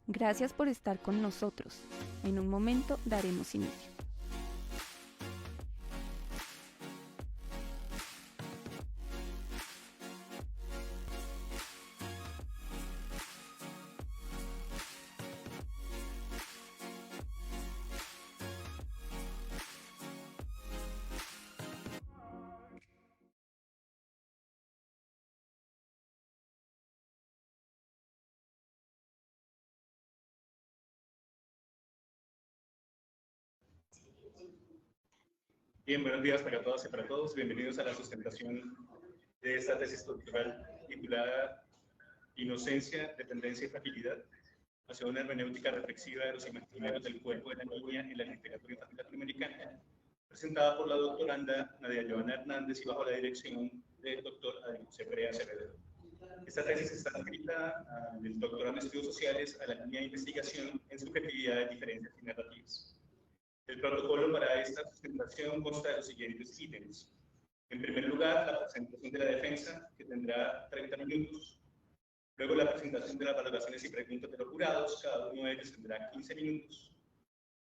Gracias por estar con nosotros. En un momento daremos inicio. Bien, buenos días para todas y para todos. Bienvenidos a la sustentación de esta tesis doctoral titulada Inocencia, Dependencia y Fragilidad hacia una hermenéutica reflexiva de los imaginarios del cuerpo de la niña en la literatura infantil latinoamericana, presentada por la doctoranda Nadia Joana Hernández y bajo la dirección del doctor Adrián Ceprea Acevedo. Esta tesis está escrita del doctorado en estudios sociales a la línea de investigación en subjetividades, diferencias y narrativas. El protocolo para esta sustentación consta de los siguientes ítems. En primer lugar, la presentación de la defensa, que tendrá 30 minutos. Luego, la presentación de las valoraciones y preguntas de los jurados, cada uno de ellos tendrá 15 minutos.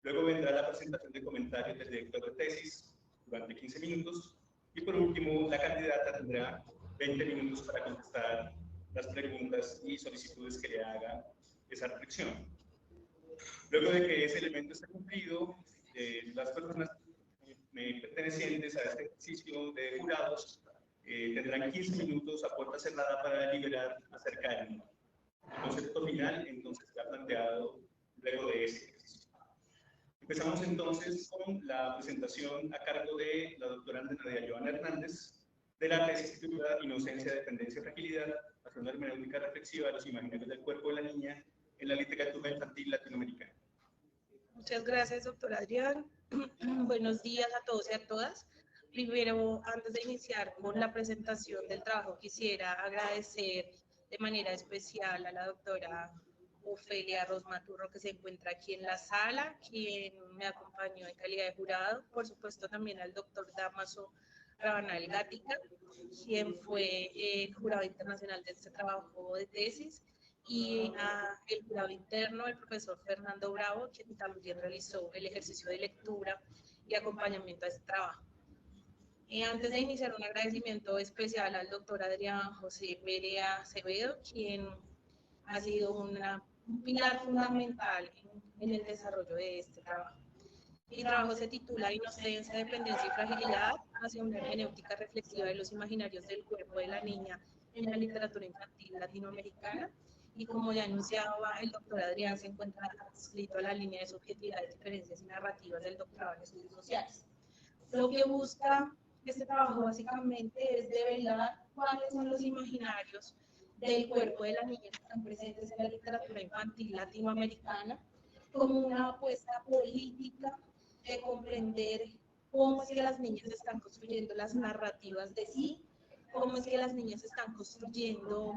Luego vendrá la presentación de comentarios del director de tesis durante 15 minutos. Y por último, la candidata tendrá 20 minutos para contestar las preguntas y solicitudes que le haga esa reflexión. Luego de que ese elemento esté cumplido, las personas pertenecientes a este ejercicio de jurados tendrán 15 minutos a puerta cerrada para deliberar acerca del concepto final, entonces será planteado luego de ese ejercicio. Empezamos entonces con la presentación a cargo de la doctoranda Nadia Joana Hernández de la tesis titulada Inocencia, Dependencia y Fragilidad hacia una hermenéutica reflexiva de los imaginarios del cuerpo de la niña en la literatura infantil latinoamericana. Muchas gracias, doctor Adrián. Buenos días a todos y a todas. Primero, antes de iniciar con la presentación del trabajo, quisiera agradecer de manera especial a la doctora Ofelia Rosmaturro, que se encuentra aquí en la sala, quien me acompañó en calidad de jurado. Por supuesto, también al doctor Damaso Rabanal Gatica, quien fue el jurado internacional de este trabajo de tesis, y el jurado interno, el profesor Fernando Bravo, quien también realizó el ejercicio de lectura y acompañamiento a este trabajo. Antes de iniciar, un agradecimiento especial al doctor Adrián José Perea Acevedo, quien ha sido un pilar fundamental en el desarrollo de este trabajo. Mi trabajo se titula Inocencia, Dependencia y Fragilidad hacia una hermenéutica reflexiva de los imaginarios del cuerpo de la niña en la literatura infantil latinoamericana. Y como ya anunciaba el doctor Adrián, se encuentra adscrito a la línea de subjetividades, diferencias y narrativas del doctorado en estudios sociales. Lo que busca este trabajo básicamente es develar cuáles son los imaginarios del cuerpo de la niña que están presentes en la literatura infantil latinoamericana, como una apuesta política de comprender cómo es que las niñas están construyendo las narrativas de sí, cómo es que las niñas están construyendo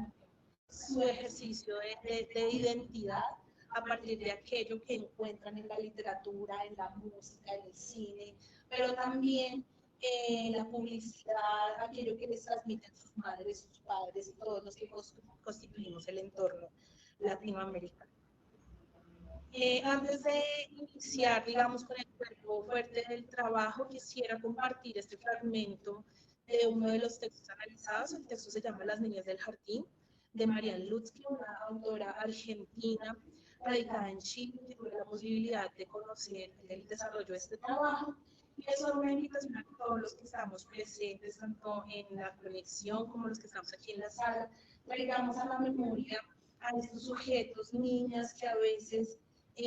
su ejercicio de identidad a partir de aquello que encuentran en la literatura, en la música, en el cine, pero también en la publicidad, aquello que les transmiten sus madres, sus padres y todos los que constituimos el entorno latinoamericano. Antes de iniciar, digamos, con el cuerpo fuerte del trabajo, quisiera compartir este fragmento de uno de los textos analizados. El texto se llama Las niñas del jardín, de Marianne Lutzke, una autora argentina radicada en Chile, que tuve la posibilidad de conocer el desarrollo de este trabajo. Y es solo una invitación a todos los que estamos presentes, tanto en la conexión como los que estamos aquí en la sala, traigamos a la memoria a estos sujetos, niñas que a veces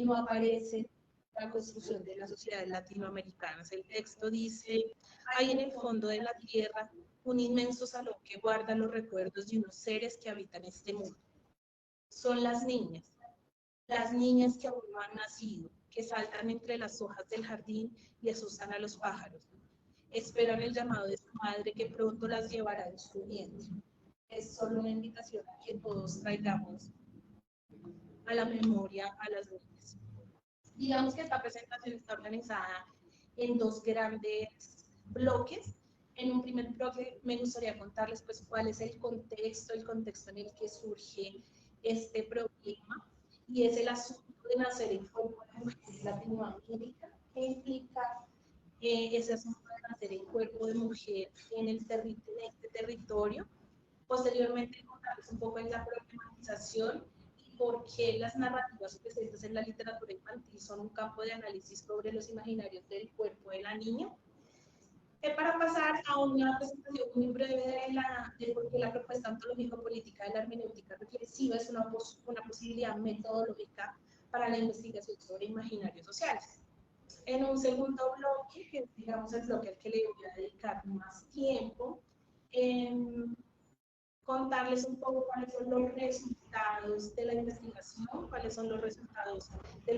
no aparecen en la construcción de las sociedades latinoamericanas. El texto dice: hay en el fondo de la tierra un inmenso salón que guarda los recuerdos de unos seres que habitan este mundo. Son las niñas que aún no han nacido, que saltan entre las hojas del jardín y asustan a los pájaros. Esperan el llamado de su madre que pronto las llevará en su vientre. Es solo una invitación a que todos traigamos a la memoria a las niñas. Digamos que esta presentación está organizada en dos grandes bloques. En un primer bloque me gustaría contarles pues cuál es el contexto en el que surge este problema. y es el asunto de nacer en cuerpo de mujer Latinoamérica, que implica ese asunto de nacer en cuerpo de mujer en este territorio. Posteriormente, contarles un poco en la problematización y por qué las narrativas presentes en la literatura infantil son un campo de análisis sobre los imaginarios del cuerpo de la niña. Para pasar a una presentación muy breve de por qué la propuesta ontológico-política de la hermenéutica reflexiva es una posibilidad metodológica para la investigación sobre imaginarios sociales. En un segundo bloque, que es, digamos, el bloque al que le voy a dedicar más tiempo, contarles un poco cuáles son los resultados de la investigación, cuáles son los resultados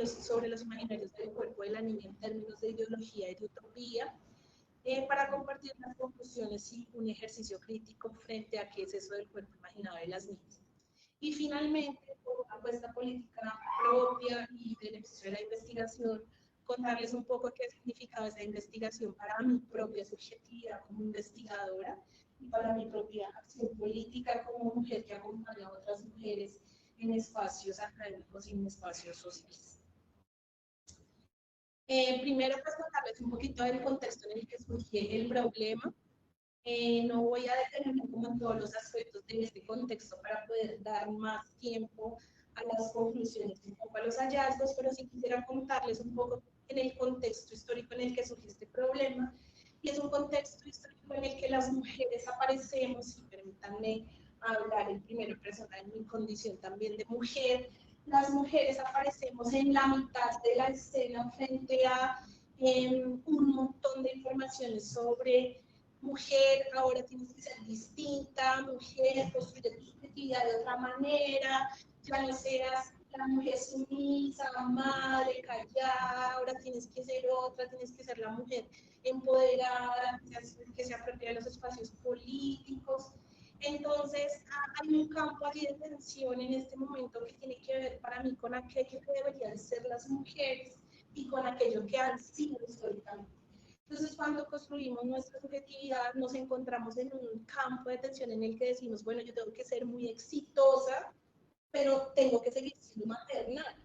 sobre los imaginarios del cuerpo de la niña en términos de ideología y de utopía, para compartir las conclusiones y un ejercicio crítico frente a qué es eso del cuerpo imaginado de las niñas. Y finalmente, por una apuesta política propia y del ejercicio de la investigación, contarles un poco qué significaba esa investigación para mi propia subjetividad como investigadora y para mi propia acción política como mujer que acompaña a otras mujeres en espacios académicos y en espacios sociales. Primero, pues contarles un poquito del contexto en el que surge el problema. No voy a detenerme como en todos los aspectos de este contexto para poder dar más tiempo a las conclusiones y un poco a los hallazgos, pero sí quisiera contarles un poco en el contexto histórico en el que surge este problema. Y es un contexto histórico en el que las mujeres aparecemos, y permítanme hablar en primera persona en mi condición también de mujer, las mujeres aparecemos en la mitad de la escena frente a un montón de informaciones sobre mujer, ahora tienes que ser distinta, mujer, construye tu subjetividad de otra manera, ya no seas la mujer sumisa, madre, callada, ahora tienes que ser otra, tienes que ser la mujer empoderada, que se apropia de los espacios políticos. Entonces, hay un campo allí de tensión en este momento que tiene que ver para mí con aquello que deberían ser las mujeres y con aquello que han sido históricamente. Entonces, cuando construimos nuestra subjetividad, nos encontramos en un campo de tensión en el que decimos, bueno, yo tengo que ser muy exitosa, pero tengo que seguir siendo maternal,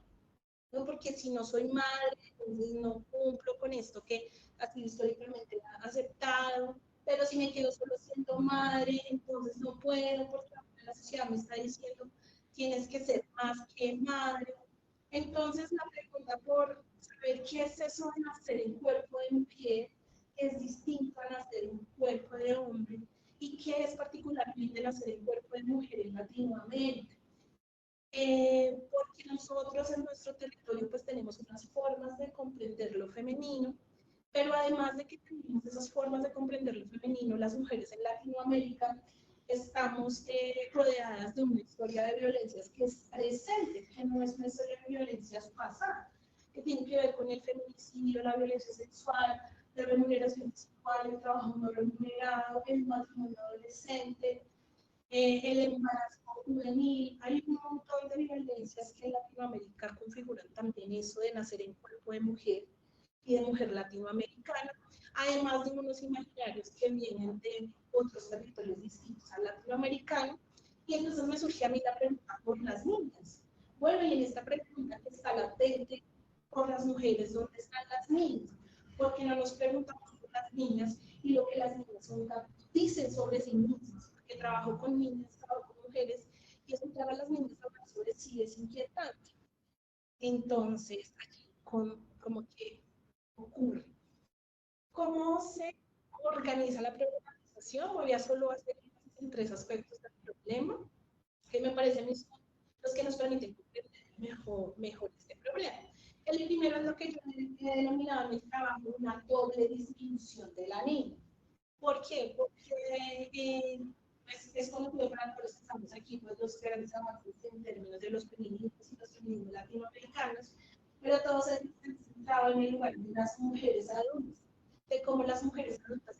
¿no? Porque si no soy madre, entonces no cumplo con esto que ha sido históricamente aceptado, pero si me quedo solo siendo madre, entonces no puedo, porque la sociedad me está diciendo, tienes que ser más que madre. Entonces, la pregunta por saber qué es eso de nacer en cuerpo de mujer, que es distinto a nacer en cuerpo de hombre, y qué es particularmente nacer en cuerpo de mujer en Latinoamérica. Porque nosotros en nuestro territorio pues tenemos unas formas de comprender lo femenino, pero además de que tenemos esas formas de comprender lo femenino, las mujeres en Latinoamérica estamos rodeadas de una historia de violencias que es presente, que no es una historia de violencias pasada, que tiene que ver con el feminicidio, la violencia sexual, la remuneración sexual, el trabajo no remunerado, el matrimonio adolescente, el embarazo juvenil. Hay un montón de violencias que en Latinoamérica configuran también eso de nacer en cuerpo de mujer y de mujer latinoamericana, además de unos imaginarios que vienen de otros territorios distintos al latinoamericano. Y entonces me surge a mí la pregunta por las niñas. Bueno, y en esta pregunta que está latente por las mujeres, ¿dónde están las niñas? Porque no nos preguntamos por las niñas y lo que las niñas dicen sobre sí mismas. Porque trabajo con niñas, trabajo con mujeres, y escuchar a las niñas hablar sobre sí es inquietante. Entonces, aquí, como que ocurre. ¿Cómo se organiza la problematización? Voy a solo hacer en tres aspectos del problema, que me parecen los que nos permiten comprender mejor este problema. El primero es lo que yo he denominado en mi trabajo una doble distinción de la niña. ¿Por qué? Porque es conocido para todos los que estamos aquí, pues los grandes avances en términos de los feminismos y los feminismos latinoamericanos, pero todos se han centrado en el lugar de las mujeres adultas, de cómo las mujeres adultas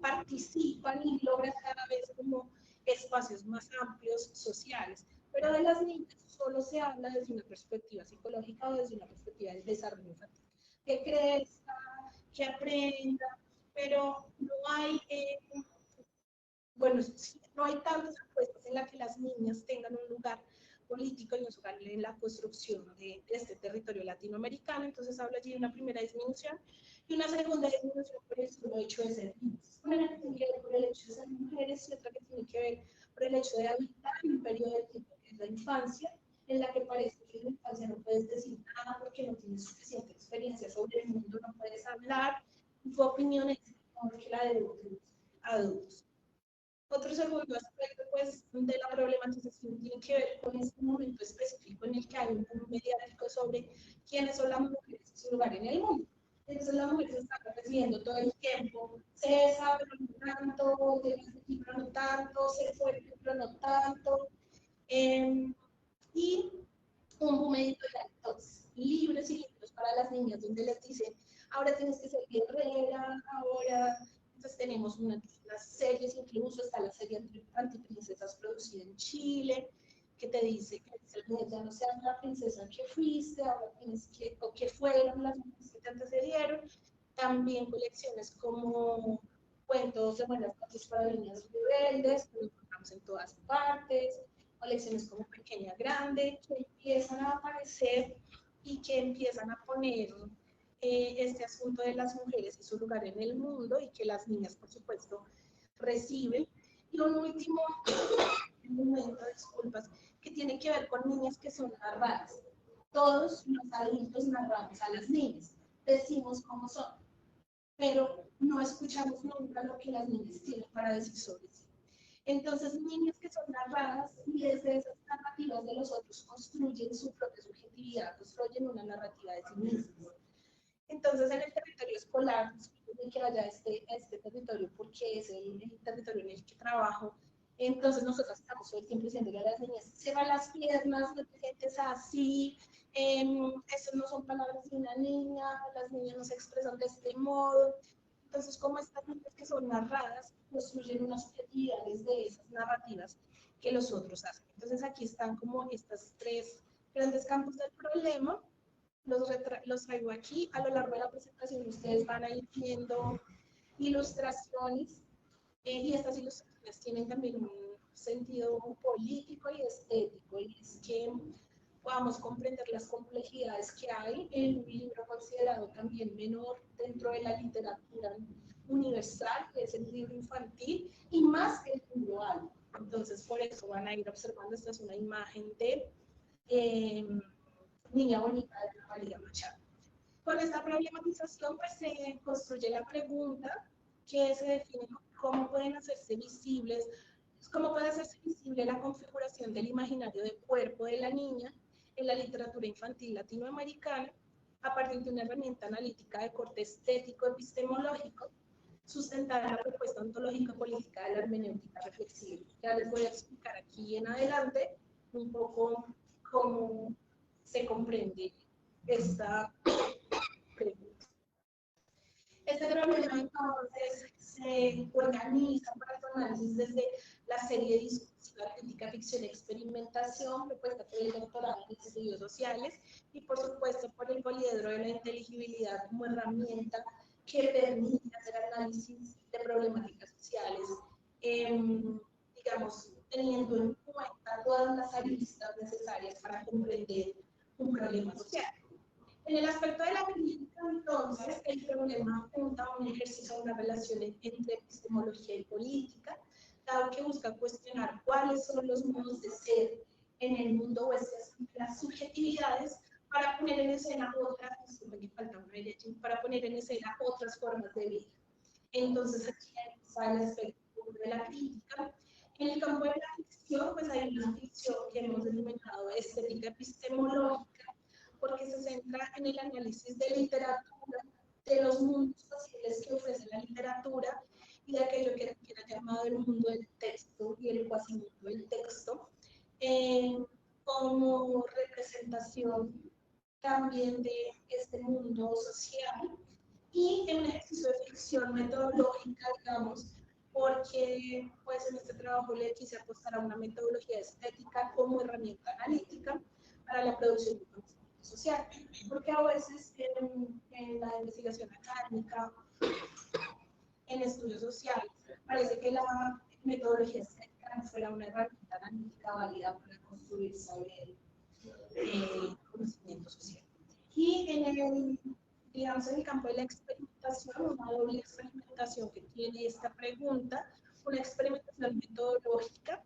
participan y logran cada vez como espacios más amplios sociales, pero de las niñas solo se habla desde una perspectiva psicológica o desde una perspectiva del desarrollo infantil, que crezca, que aprenda, pero no hay, bueno, no hay tantas apuestas en las que las niñas tengan un lugar político y nos vale en la construcción de este territorio latinoamericano. Entonces habla allí de una primera disminución y una segunda disminución por el solo hecho de ser niñas. Una que tiene que ver por el hecho de ser mujeres y otra que tiene que ver por el hecho de habitar un periodo de tiempo que es la infancia, en la que parece que en la infancia no puedes decir nada porque no tienes suficiente experiencia sobre el mundo, no puedes hablar, tu opinión es mejor que la de otros adultos. Otro segundo aspecto pues, de la problematización tiene que ver con este momento específico en el que hay un boom mediático sobre quiénes son las mujeres y su lugar en el mundo. Entonces las mujeres están recibiendo todo el tiempo, se sabe pero no tanto, de aquí pero no tanto, se fue pero no tanto. Y un boom editorial, entonces, libros y libros para las niñas donde les dicen, ahora tienes que ser guerrera, ahora, entonces tenemos unas series, incluso está la serie Antiprincesas producida en Chile, que te dice que ya no seas la princesa que fuiste, ahora tienes que, o que fueron las mujeres que te antecedieron, también colecciones como cuentos de buenas noches para niñas rebeldes, que lo encontramos en todas partes, colecciones como Pequeña Grande, que empiezan a aparecer y que empiezan a poner este asunto de las mujeres y su lugar en el mundo y que las niñas, por supuesto, reciben. Y un último momento, disculpas, que tiene que ver con niñas que son narradas. Todos los adultos narramos a las niñas, decimos cómo son, pero no escuchamos nunca lo que las niñas tienen para decir sobre sí. Entonces, niñas que son narradas y desde esas narrativas de los otros construyen su propia subjetividad, construyen una narrativa de sí mismas. Entonces, en el territorio escolar, de que vaya este territorio porque es el territorio en el que trabajo, entonces nosotros estamos todo el tiempo diciéndole a las niñas, cierra las piernas, no te sientes así, esas no son palabras de una niña, las niñas no se expresan de este modo. Entonces, como estas niñas que son narradas, construyen unas subjetividades de esas narrativas que los otros hacen. Entonces, aquí están como estos tres grandes campos del problema. Los traigo aquí. A lo largo de la presentación ustedes van a ir viendo ilustraciones y estas ilustraciones tienen también un sentido político y estético, y es que podamos comprender las complejidades que hay en un libro considerado también menor dentro de la literatura universal, que es el libro infantil, y más el libro alto. Entonces, por eso van a ir observando, esta es una imagen de Niña Bonita de María Machado. Con esta problematización, pues se construye la pregunta que se define cómo pueden hacerse visibles, cómo puede hacerse visible la configuración del imaginario de cuerpo de la niña en la literatura infantil latinoamericana a partir de una herramienta analítica de corte estético epistemológico sustentada en la propuesta ontológica política de la hermenéutica reflexiva. Ya les voy a explicar aquí en adelante un poco cómo se comprende esta pregunta. Este problema entonces se organiza para su análisis desde la serie discursiva crítica, ficción y experimentación propuesta por el doctorado en estudios sociales y por supuesto por el poliedro de la inteligibilidad como herramienta que permite hacer análisis de problemáticas sociales, digamos, teniendo en cuenta todas las aristas necesarias para comprender un problema social. En el aspecto de la crítica, entonces, el problema apunta a un ejercicio de una relación entre epistemología y política, dado que busca cuestionar cuáles son los modos de ser en el mundo o las subjetividades para poner en escena otras, para poner en escena otras formas de vida. Entonces, aquí está el aspecto de la crítica. En el campo de la ficción, pues hay una ficción que hemos denominado estética epistemológica, porque se centra en el análisis de literatura, de los mundos posibles que ofrece la literatura y de aquello que era llamado el mundo del texto y el cuasimundo del texto, como representación también de este mundo social y en un ejercicio de ficción metodológica, digamos, porque pues en este trabajo le quise apostar a una metodología estética como herramienta analítica para la producción de conocimiento social, porque a veces en la investigación académica, en estudios sociales, parece que la metodología estética no fuera una herramienta analítica válida para construir construir saber, conocimiento social. Y digamos, en el campo de la experimentación, una doble experimentación que tiene esta pregunta, una experimentación metodológica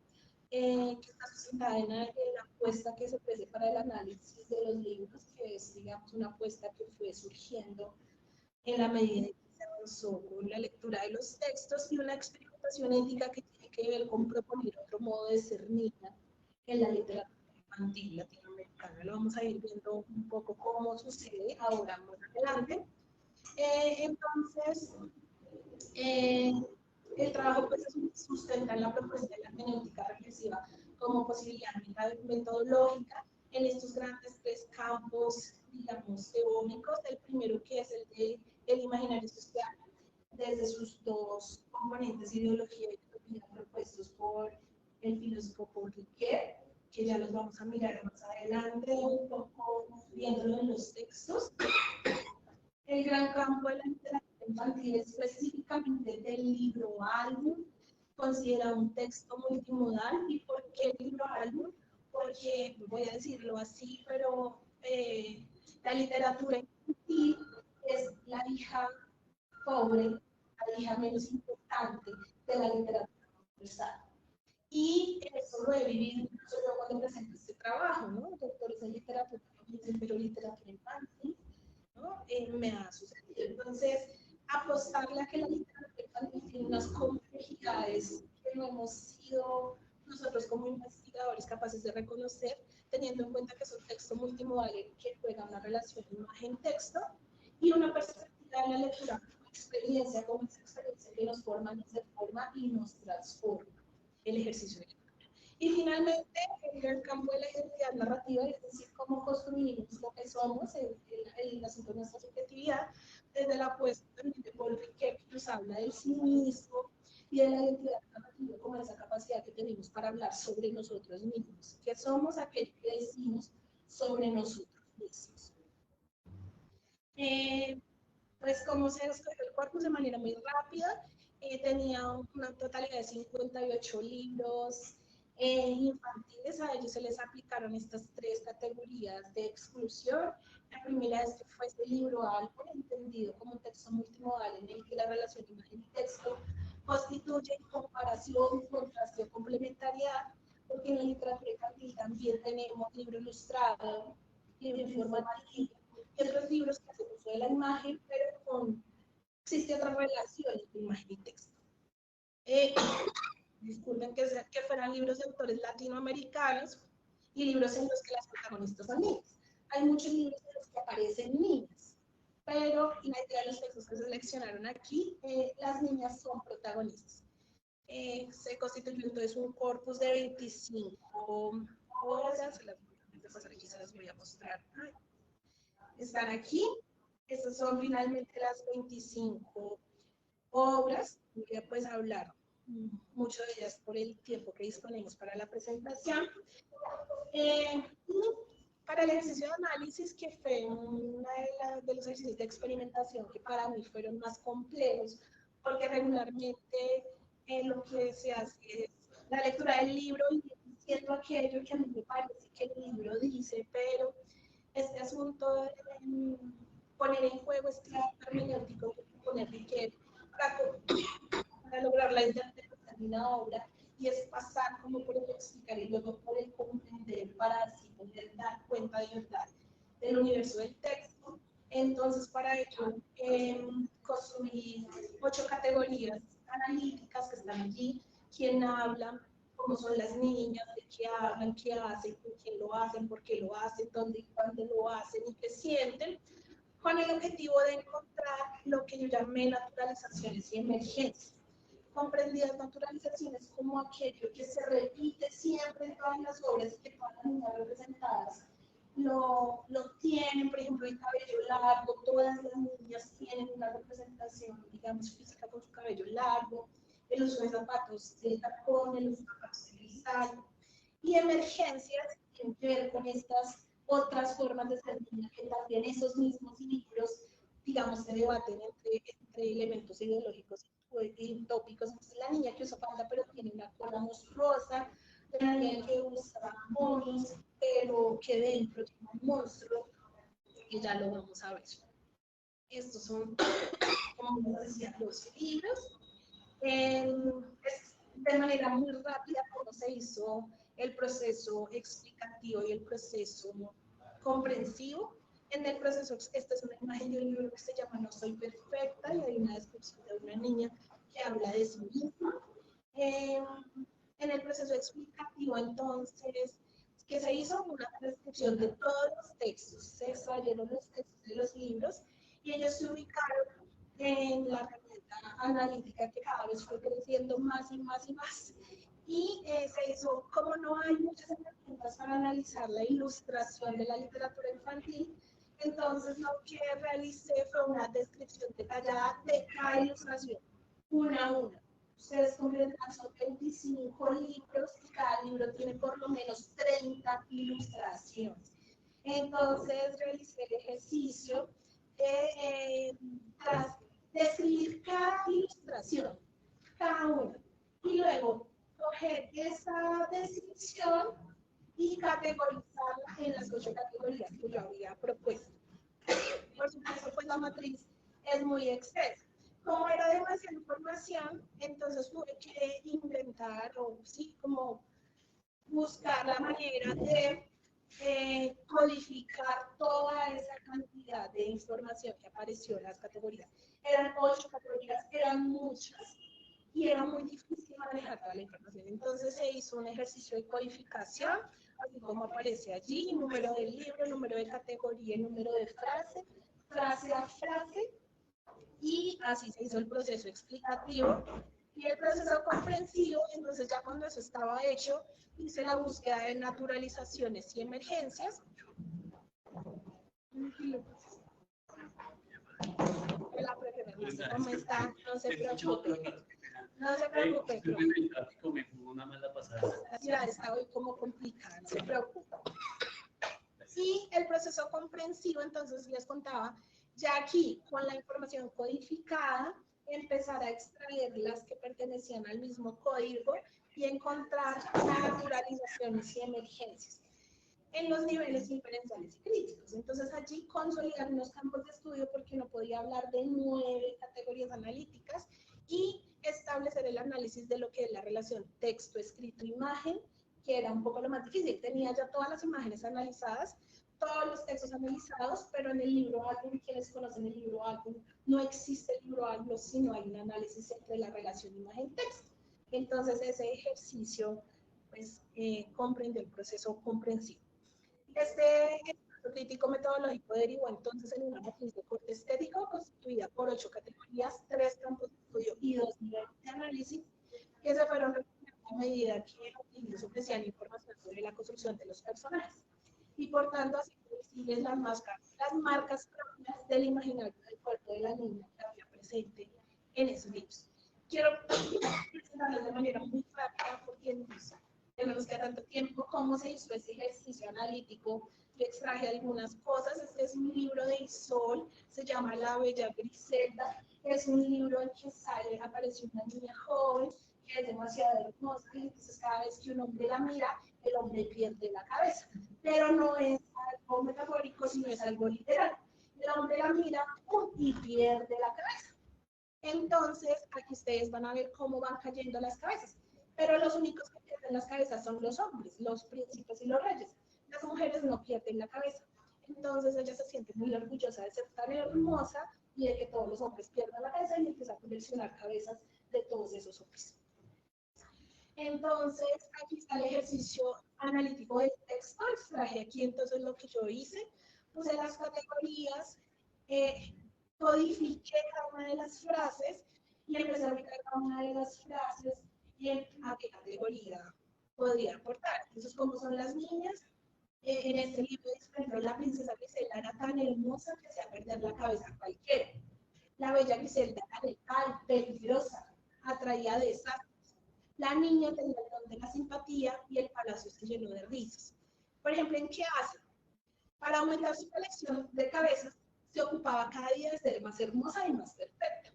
que está sustentada en la apuesta que se ofrece para el análisis de los libros, que es, digamos, una apuesta que fue surgiendo en la medida en que se avanzó con la lectura de los textos, y una experimentación ética que tiene que ver con proponer otro modo de ser niña en la literatura infantil latinoamericana. Lo vamos a ir viendo un poco cómo sucede ahora más adelante. Entonces, el trabajo pues, se sustenta en la propuesta de la hermenéutica reflexiva como posibilidad metodológica en estos grandes tres campos, digamos, teóricos. El primero, que es el de el imaginario social, desde sus dos componentes, ideología y utopía, propuestos por el filósofo Paul Ricoeur, que ya los vamos a mirar más adelante, un poco viéndolo en los textos. El gran campo de la literatura infantil, específicamente del libro álbum, considera un texto multimodal. ¿Y por qué el libro álbum? Porque, voy a decirlo así, pero la literatura infantil es la hija pobre, la hija menos importante de la literatura universal. Y eso lo he vivido incluso yo cuando presento este trabajo, ¿no? Doctores en literatura, pero literatura infantil, ¿no? Me ha sucedido. Entonces, apostarle a que la literatura infantil tiene unas complejidades que no hemos sido nosotros como investigadores capaces de reconocer, teniendo en cuenta que es un texto multimodal que juega una relación imagen-texto y una perspectiva de la lectura como experiencia, como esa experiencia que nos forma, nos deforma y nos transforma el ejercicio de lectura. Y finalmente, el campo de la identidad narrativa, es decir, cómo construimos lo que somos, el asunto de nuestra subjetividad, desde la apuesta también de Paul Ricoeur, que nos habla del sí mismo y de la identidad narrativa como esa capacidad que tenemos para hablar sobre nosotros mismos, que somos aquello que decimos sobre nosotros mismos. Pues como se escogió el corpus de manera muy rápida, tenía una totalidad de 58 libros infantiles. A ellos se les aplicaron estas tres categorías de exclusión. La primera es que fue este libro álbum, entendido como un texto multimodal en el que la relación imagen y texto constituye comparación, contraste o complementariedad, porque en la literatura infantil también tenemos libro ilustrado, libro informativo y otros libros que hacen uso de la imagen, pero existe otra relación entre imagen y texto. Disculpen que fueran libros de autores latinoamericanos y libros en los que las protagonistas son niñas. Hay muchos libros en los que aparecen niñas, pero en la idea de los textos que seleccionaron aquí, las niñas son protagonistas. Se constituyó entonces un corpus de 25 obras, se las voy a pasar aquí, se las voy a mostrar. Están aquí. Estas son finalmente las 25 obras. Voy a pues hablar mucho de ellas por el tiempo que disponemos para la presentación. Para el ejercicio de análisis, que fue uno de los ejercicios de experimentación que para mí fueron más complejos, porque regularmente lo que se hace es la lectura del libro y diciendo aquello que a mí me parece que el libro dice, pero este asunto de poner en juego este hermenéutico que propone Ricoeur para lograr la interpretación de una obra, y es pasar como por el explicar y luego por el comprender para así poder dar cuenta de verdad del universo del texto. Entonces, para ello, construir 8 categorías analíticas que están allí: quién habla, cómo son las niñas, de qué hablan, qué hacen, con quién lo hacen, por qué lo hacen, dónde y cuándo lo hacen y qué sienten, con el objetivo de encontrar lo que yo llamé naturalizaciones y emergencias. Comprendidas naturalizaciones como aquello que se repite siempre en todas las obras, que todas las niñas representadas lo tienen. Por ejemplo, el cabello largo, todas las niñas tienen una representación, digamos, física con su cabello largo, el uso de zapatos de tacón, el uso de zapatos de cristal. Y emergencias que tienen que ver con estas otras formas de ser niña, que también esos mismos libros, digamos, se debaten entre elementos ideológicos y tópicos. Entonces, la niña que usa falda pero tiene una cola monstruosa, de la niña que usa monos, pero que dentro tiene un monstruo, que ya lo vamos a ver. Estos son, como les decía, los libros. De manera muy rápida cómo se hizo el proceso explicativo y el proceso comprensivo. En el proceso, esta es una imagen de un libro que se llama No soy perfecta y hay una descripción de una niña que habla de sí misma. En el proceso explicativo, entonces, que se hizo una descripción de todos los textos, se extrayeron los textos de los libros y ellos se ubicaron en la herramienta analítica que cada vez fue creciendo más y más y más. Y se hizo, como no hay muchas herramientas para analizar la ilustración de la literatura infantil, entonces lo que realicé fue una descripción detallada de cada ilustración, una a una. Ustedes comprenderán, son 25 libros y cada libro tiene por lo menos 30 ilustraciones. Entonces realicé el ejercicio de describir cada ilustración, cada una, y luego coger esa descripción y categorizarla en las 8 categorías que yo había propuesto. Por supuesto, pues la matriz es muy extensa. Como era demasiada información, entonces tuve que inventar o sí, como buscar la manera de codificar toda esa cantidad de información que apareció en las categorías. Eran 8 categorías, eran muchas y era muy difícil manejar toda la información. Entonces se hizo un ejercicio de codificación, así como aparece allí, número del libro, número de categoría, número de frase, frase a frase, y así se hizo el proceso explicativo. Y el proceso comprensivo, entonces ya cuando eso estaba hecho, hice la búsqueda de naturalizaciones y emergencias. La prefiero, no sé cómo está, no se preocupe. No se preocupe. La ciudad está hoy como complicada, no se preocupe. Y el proceso comprensivo, entonces les contaba, ya aquí con la información codificada, empezar a extraer las que pertenecían al mismo código y encontrar naturalizaciones y emergencias en los niveles inferenciales y críticos. Entonces allí consolidar unos campos de estudio porque no podía hablar de 9 categorías analíticas y establecer el análisis de lo que es la relación texto, escrito, imagen, que era un poco lo más difícil. Tenía ya todas las imágenes analizadas, todos los textos analizados, pero en el libro álbum, quienes conocen el libro álbum, no existe el libro álbum si no hay un análisis entre la relación imagen-texto. Entonces ese ejercicio pues, comprendió el proceso comprensivo. Este estudio crítico metodológico derivó entonces en una matriz de corte estético constituida por 8 categorías, 3 campos de estudio y 2 niveles de análisis que se fueron refinando a medida que los libros ofrecían información sobre la construcción de los personajes y por tanto así visibles las marcas propias del imaginario del cuerpo de la niña que había presente en esos libros. Quiero presentarles de manera muy rápida porque no tenemos que tanto tiempo cómo se hizo ese ejercicio analítico. Yo extraje algunas cosas. Este es un libro de Isol, se llama La Bella Griselda. Es un libro en que aparece una niña joven que es demasiado hermosa y entonces cada vez que un hombre la mira, el hombre pierde la cabeza. Pero no es algo metafórico, sino es algo literal. El hombre la mira y pierde la cabeza. Entonces, aquí ustedes van a ver cómo van cayendo las cabezas. Pero los únicos que pierden las cabezas son los hombres, los príncipes y los reyes. Las mujeres no pierden la cabeza. Entonces ella se siente muy orgullosa de ser tan hermosa y de que todos los hombres pierdan la cabeza y empieza a coleccionar cabezas de todos esos hombres. Entonces aquí está el ejercicio analítico del texto. Extraje aquí entonces lo que yo hice. Puse las categorías, codifiqué cada una de las frases y empecé a ubicar cada una de las frases a qué categoría podría aportar. Entonces, ¿cómo son las niñas? En este libro, por ejemplo, la princesa Griselda era tan hermosa que hacía perder la cabeza a cualquiera. La bella Griselda era letal, peligrosa, atraía desastres. La niña tenía el don de la simpatía y el palacio se llenó de risas. Por ejemplo, ¿en qué hace? Para aumentar su colección de cabezas, se ocupaba cada día de ser más hermosa y más perfecta.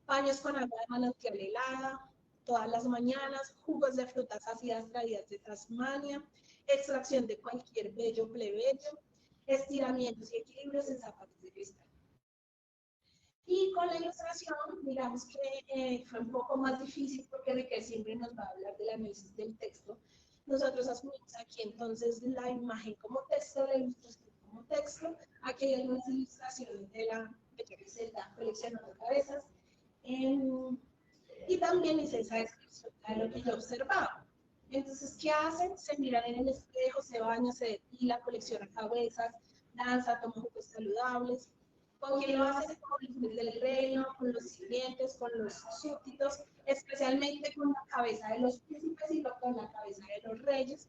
Baños con agua de manantial helada, todas las mañanas, jugos de frutas ácidas traídas de Tasmania, extracción de cualquier vello plebeyo, estiramientos y equilibrios en zapatos de cristal. Y con la ilustración, digamos que fue un poco más difícil porque Riquel siempre nos va a hablar del análisis del texto. Nosotros asumimos aquí entonces la imagen como texto, la ilustración como texto. Aquí hay algunas ilustraciones de la Griselda coleccionando cabezas. Y también hice esa descripción de lo que yo observaba. Entonces, ¿qué hacen? Se miran en el espejo, se baña, se depila, colecciona cabezas, danza, toma jugos saludables. ¿Con quién lo hacen? Con los hombres del reino, con los sirvientes, con los súbditos, especialmente con la cabeza de los príncipes y con la cabeza de los reyes.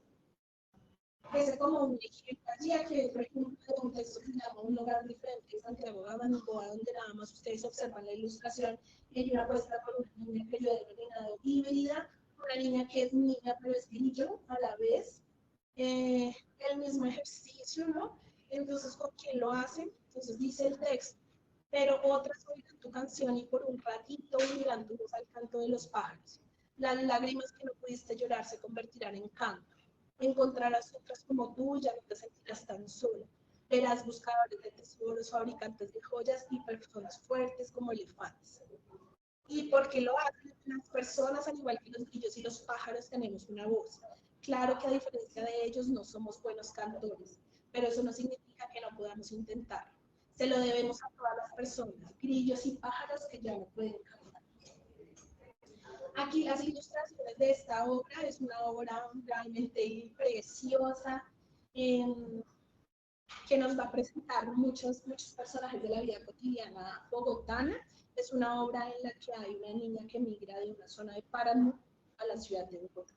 Ese es como un ejemplo allí, que por ejemplo, un texto que se llama Un lugar diferente de Santiago de Abancoa, donde nada más ustedes observan la ilustración y hay una puesta por una niña que yo he denominado híbrida, una niña que es niña pero es grillo a la vez. El mismo ejercicio, ¿no? Entonces, ¿con quién lo hacen? Entonces dice el texto, pero otras oirán tu canción y por un ratito unirán tu voz al canto de los pájaros. Las lágrimas que no pudiste llorar se convertirán en canto. Encontrarás otras como tú, ya no te sentirás tan sola. Verás buscadores de tesoros, fabricantes de joyas y personas fuertes como elefantes. ¿Y por qué lo hacen? Las personas, al igual que los grillos y los pájaros, tenemos una voz. Claro que a diferencia de ellos no somos buenos cantores, pero eso no significa que no podamos intentarlo. Se lo debemos a todas las personas, grillos y pájaros que ya no pueden cantar. Aquí las ilustraciones de esta obra, es una obra realmente preciosa, que nos va a presentar muchos personajes de la vida cotidiana bogotana. Es una obra en la que hay una niña que migra de una zona de páramo a la ciudad de Bogotá.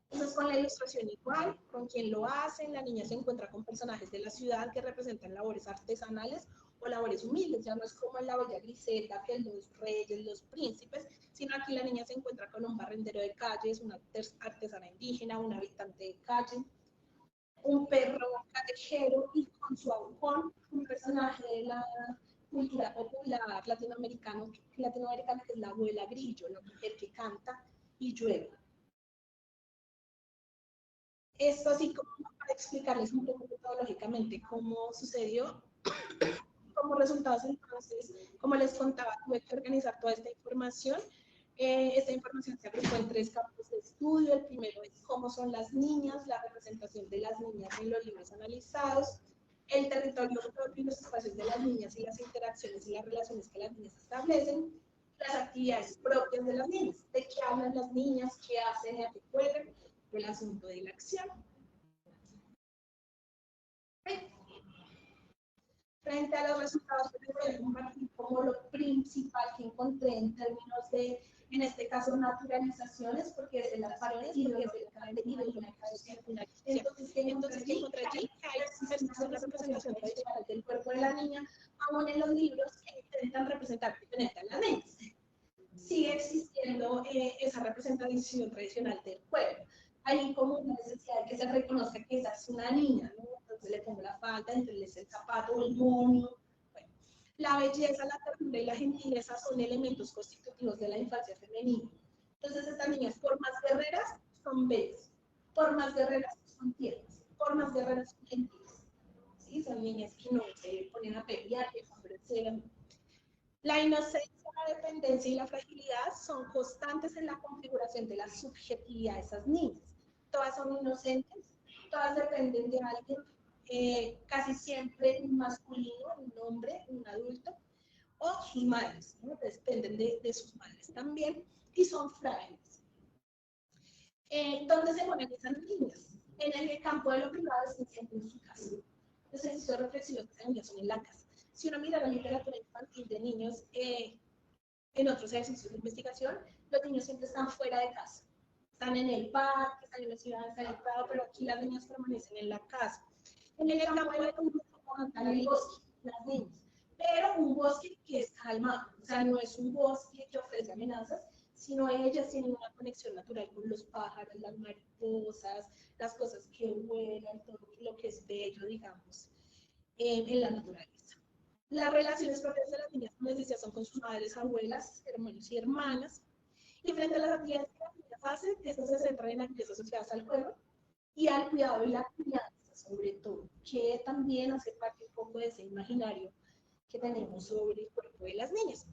Entonces, con la ilustración igual, con quien lo hacen, la niña se encuentra con personajes de la ciudad que representan labores artesanales o labores humildes. Ya no es como en la Bella Griselda, que los reyes, los príncipes, sino aquí la niña se encuentra con un barrendero de calles, una artesana indígena, un habitante de calle, un perro callejero y con su agujón, un personaje de la cultura popular latinoamericana, que es la abuela Grillo, la mujer que canta y llueve. Esto así como para explicarles un poco metodológicamente cómo sucedió. Como resultados, entonces, como les contaba, tuve que organizar toda esta información. Esta información se agrupó en 3 campos de estudio. El primero es cómo son las niñas, la representación de las niñas en los libros analizados, el territorio propio y los espacios de las niñas y las interacciones y las relaciones que las niñas establecen, las actividades propias de las niñas, de qué hablan las niñas, qué hacen, a qué juegan, el asunto de la acción. Frente a los resultados que voy a compartir como lo principal que encontré en términos de, en este caso, naturalizaciones, porque es de las paredes y porque es de la circular. Entonces, ¿qué encontré allí? Hay una representación tradicional del cuerpo de la niña, aún en los libros que intentan representar diferente a las niñas. Sigue existiendo esa representación tradicional del cuerpo. Hay como una necesidad de que se reconozca que esa es una niña, ¿no? Entonces le pongo la falda, entre el zapato, el moño. Bueno, la belleza, la ternura y la gentileza son elementos constitutivos de la infancia femenina. Entonces estas niñas, por más guerreras, son bellas, por más guerreras son tiernas, por más guerreras son gentiles. ¿Sí? Son niñas que no se ponen a pelear, que favorecen. La inocencia, la dependencia y la fragilidad son constantes en la configuración de la subjetividad de esas niñas. Todas son inocentes, todas dependen de alguien, casi siempre un masculino, un hombre, un adulto, o sus madres, ¿no? Dependen de sus madres también, y son frágiles. ¿Dónde se ponen esas niñas? En el campo de lo privado, están siempre en su casa. Los ejercicios reflexivos que se son en la casa. Si uno mira la literatura infantil de niños, en otros ejercicios de investigación, los niños siempre están fuera de casa. Están en el parque, están en la ciudad, están en el prado, pero aquí las niñas permanecen en la casa. En el campo de están en el bosque, las niñas. Pero un bosque que es calmado. O sea, no es un bosque que ofrece amenazas, sino ellas tienen una conexión natural con los pájaros, las mariposas, las cosas que vuelan, todo lo que es bello, digamos, en la naturaleza. Las relaciones propias de las niñas, como les decía, son con sus madres, abuelas, hermanos y hermanas. Y frente frente a las actividades que las niñas hacen, estas se centran en actividades asociadas al juego y al cuidado y la crianza, sobre todo, que también hace parte un poco de ese imaginario que tenemos sobre el cuerpo de las niñas.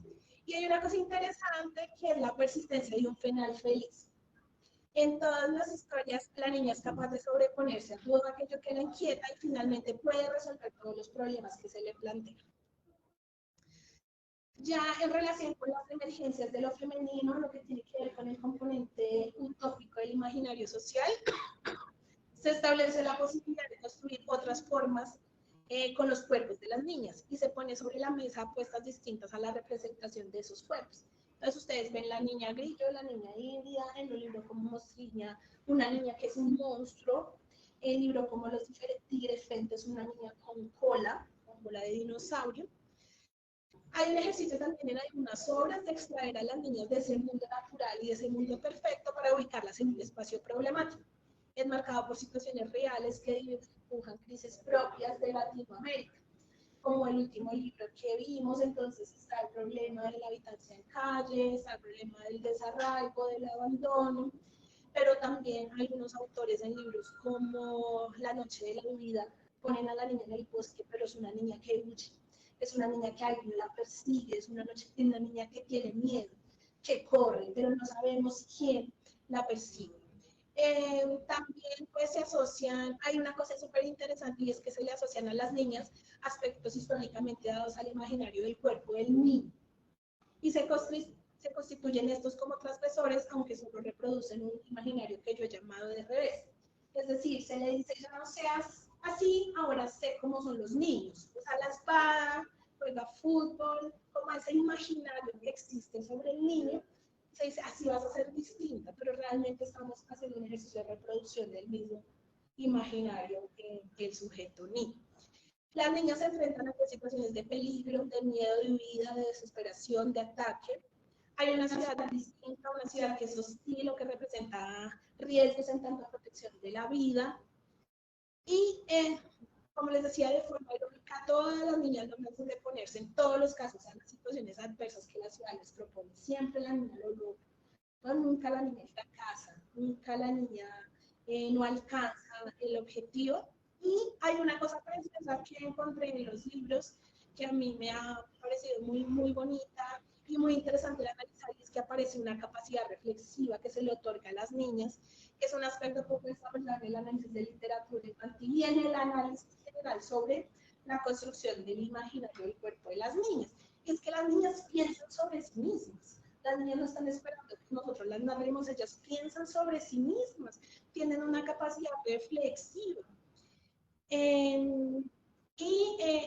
Y hay una cosa interesante que es la persistencia de un final feliz. En todas las historias, la niña es capaz de sobreponerse a todo aquello que la inquieta y finalmente puede resolver todos los problemas que se le plantean. Ya en relación con las emergencias de lo femenino, lo que tiene que ver con el componente utópico del imaginario social, se establece la posibilidad de construir otras formas con los cuerpos de las niñas y se pone sobre la mesa apuestas distintas a la representación de esos cuerpos. Entonces ustedes ven la niña grillo, la niña india, en un libro como Mostriña, una niña que es un monstruo, en el libro como Los tigres frentes, una niña con cola de dinosaurio. Hay un ejercicio también en algunas obras de extraer a las niñas de ese mundo natural y de ese mundo perfecto para ubicarlas en un espacio problemático, enmarcado por situaciones reales que dibujan crisis propias de Latinoamérica. Como el último libro que vimos, entonces está el problema de la habitancia en calles, está el problema del desarraigo, del abandono, pero también algunos autores en libros como La noche de la huida ponen a la niña en el bosque, pero es una niña que huye, es una niña que alguien la persigue, es una niña que tiene miedo, que corre, pero no sabemos quién la persigue. También pues se asocian, hay una cosa súper interesante y es que se le asocian a las niñas aspectos históricamente dados al imaginario del cuerpo del niño y se constituyen estos como transgresores, aunque solo reproducen un imaginario que yo he llamado de revés. Es decir, se le dice, ya no seas así, ahora sé cómo son los niños, usa la espada, juega fútbol, como ese imaginario que existe sobre el niño, se dice, así vas a ser distinta, pero realmente estamos haciendo un ejercicio de reproducción del mismo imaginario que el sujeto niño. Las niñas se enfrentan a situaciones de peligro, de miedo, de huida, de desesperación, de ataque. Hay una ciudad distinta, una ciudad que es hostil o que representa riesgos en tanto a protección de la vida. Y, como les decía, de forma irónica, todas las niñas logran sobreponerse en todos los casos a las situaciones adversas que la ciudad les propone. Siempre la niña lo logra. No, nunca la niña fracasa, nunca la niña no alcanza el objetivo. Y hay una cosa preciosa que encontré en los libros que a mí me ha parecido muy, muy bonita y muy interesante de analizar, y es que aparece una capacidad reflexiva que se le otorga a las niñas, que es un aspecto poco desarrollado en el análisis de literatura infantil y en el análisis general sobre la construcción del imaginario del cuerpo de las niñas. Y es que las niñas piensan sobre sí mismas. Las niñas no están esperando que nosotros las narremos, ellas piensan sobre sí mismas, tienen una capacidad reflexiva.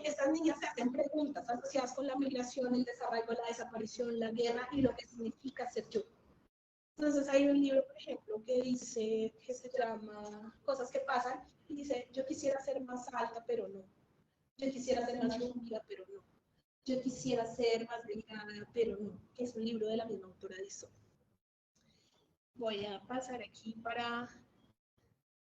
Estas niñas se hacen preguntas asociadas con la migración, el desarraigo, la desaparición, la guerra y lo que significa ser yo. Entonces hay un libro, por ejemplo, que dice, que se llama Cosas que pasan, y dice, yo quisiera ser más alta, pero no. Yo quisiera ser más rubia, pero no. Yo quisiera ser más delgada, pero no. Es un libro de la misma autora de eso. Voy a pasar aquí para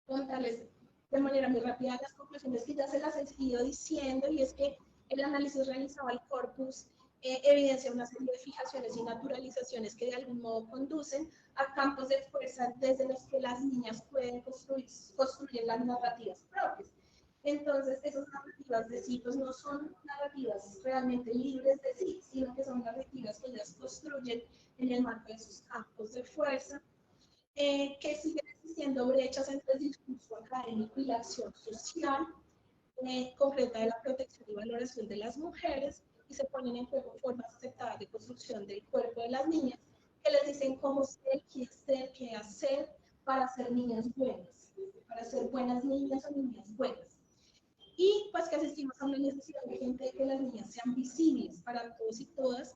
contarles de manera muy rápida las conclusiones que ya se las he ido diciendo, y es que el análisis realizado al corpus evidencia una serie de fijaciones y naturalizaciones que de algún modo conducen a campos de fuerza desde los que las niñas pueden construir las narrativas propias. Entonces, esas narrativas de sí pues no son narrativas realmente libres de sí, sino que son narrativas que ellas construyen en el marco de sus campos de fuerza, que siguen existiendo brechas entre el discurso académico y la acción social concreta de la protección y valoración de las mujeres, y se ponen en juego formas aceptadas de construcción del cuerpo de las niñas que les dicen cómo ser, qué hacer para ser niñas buenas, para ser buenas niñas o niñas buenas. Y pues que asistimos a una necesidad urgente de que las niñas sean visibles para todos y todas,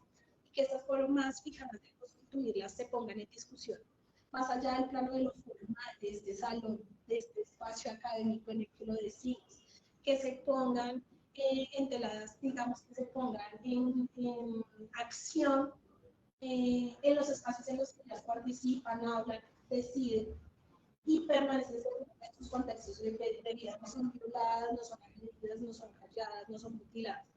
y que estas formas fijadas de constituirlas se pongan en discusión, más allá del plano de lo formal, de este salón, de este espacio académico en el que lo decimos, que se pongan enteladas, digamos, que se pongan en acción en los espacios en los que ellas participan, hablan, deciden y permanecen en estos contextos de vida. No son violadas, no son agredidas, no son calladas, no son mutiladas.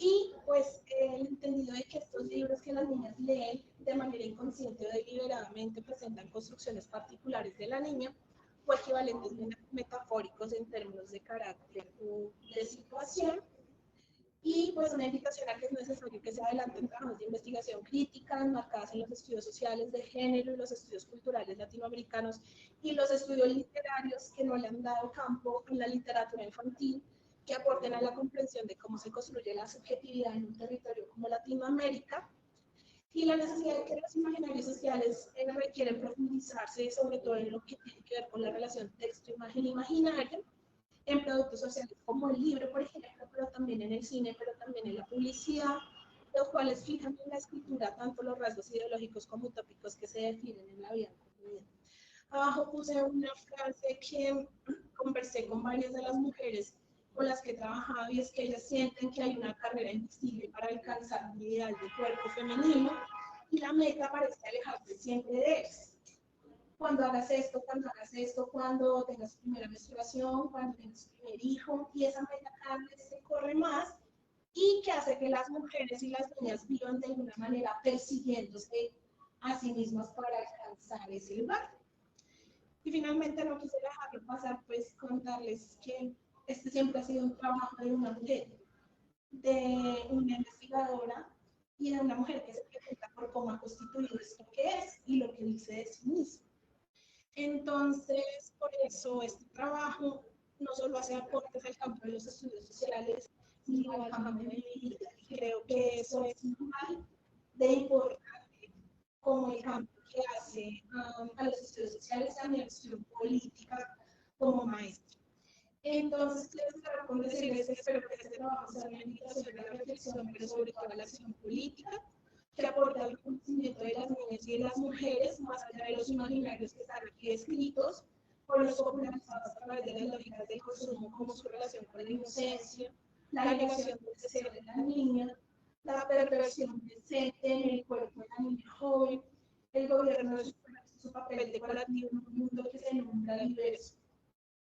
Y pues el entendido de que estos libros que las niñas leen de manera inconsciente o deliberadamente presentan construcciones particulares de la niña o equivalentes metafóricos en términos de carácter o de situación. Y pues una invitación a que es necesario que se adelanten trabajos de investigación crítica enmarcadas en los estudios sociales de género y los estudios culturales latinoamericanos y los estudios literarios que no le han dado campo en la literatura infantil, que aporten a la comprensión de cómo se construye la subjetividad en un territorio como Latinoamérica, y la necesidad de que los imaginarios sociales requieren profundizarse, sobre todo en lo que tiene que ver con la relación texto-imagen-imaginario, en productos sociales como el libro, por ejemplo, pero también en el cine, pero también en la publicidad, los cuales fijan en la escritura tanto los rasgos ideológicos como utópicos que se definen en la vida cotidiana. Abajo puse una frase que conversé con varias de las mujeres con las que he trabajado, y es que ellas sienten que hay una carrera invisible para alcanzar un ideal de cuerpo femenino y la meta parece alejarse siempre de ellas. Cuando hagas esto, cuando tengas tu primera menstruación, cuando tengas tu primer hijo, y esa meta cada vez se corre más y que hace que las mujeres y las niñas vivan de alguna manera persiguiéndose a sí mismas para alcanzar ese lugar. Y finalmente no quise dejarlo pasar, pues contarles que este siempre ha sido un trabajo de una mujer, de una investigadora y de una mujer que se pregunta por cómo ha constituido esto que es y lo que dice de sí misma. Entonces, por eso este trabajo no solo hace aportes al campo de los estudios sociales, sino al campo de mi vida. Y creo que eso es igual de importante como el campo que hace a los estudios sociales, a mi acción política como maestra. Entonces, quiero cerrar con decirles que espero que este trabajo sea una invitación a la reflexión, pero sobre todo a la acción política, que aporta al conocimiento de las niñas y de las mujeres, más allá de los imaginarios que están aquí escritos, o los popularizados a través de las lógicas del consumo, como su relación con la inocencia, la negación del deseo de la niña, la perversión presente en el cuerpo de la niña joven, el gobierno de su papel decorativo en un mundo que se nombra diverso.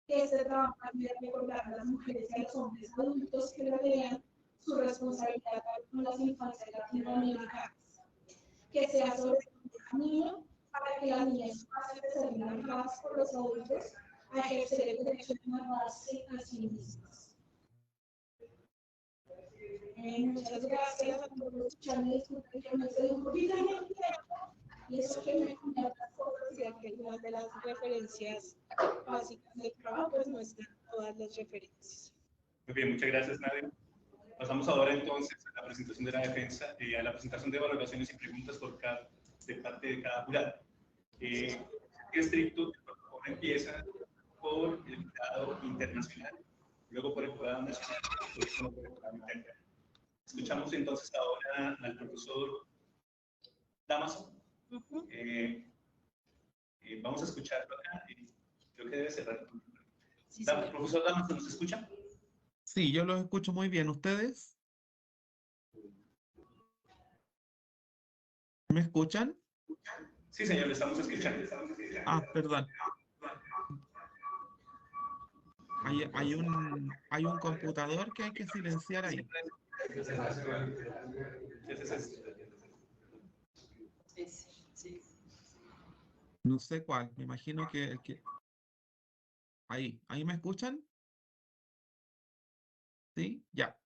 Que este trabajo ayude a recordar a las mujeres y a los hombres adultos que rodean su responsabilidad con las infancias latinoamericanas, que sea sobre un camino para que las niñas pasen de ser narradas por los adultos a ejercer el derecho de narrarse a sí mismas. Muchas gracias a todos los escucharme, disculpen que me estoy un poquito en el tiempo, y eso que me conté otras cosas, ya que algunas de las referencias básicas del trabajo pues no están todas las referencias. Muy bien, muchas gracias, Nadia. Pasamos ahora entonces a la presentación de la defensa y a la presentación de valoraciones y preguntas de parte de cada jurado. En estricto, el protocolo empieza por el jurado internacional, luego por el jurado nacional y por el jurado interno. Escuchamos entonces ahora al profesor Damaso. Vamos a escucharlo acá. Creo que debe cerrar. Sí, profesor Damaso, ¿nos escucha? Sí, yo los escucho muy bien. ¿Ustedes? ¿Me escuchan? Sí, señor, le estamos escuchando. Ah, perdón. Hay un computador que hay que silenciar ahí. No sé cuál. Me imagino que ahí me escuchan. ¿Sí? Ya.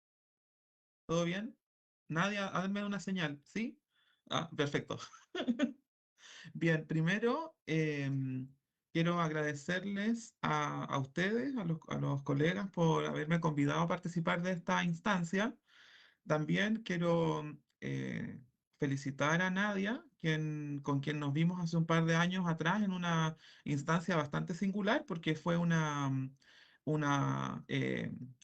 ¿Todo bien? Nadia, hazme una señal, ¿sí? Ah, perfecto. Bien, primero quiero agradecerles a ustedes, a los colegas, por haberme convidado a participar de esta instancia. También quiero felicitar a Nadia, con quien nos vimos hace un par de años atrás en una instancia bastante singular, porque fue un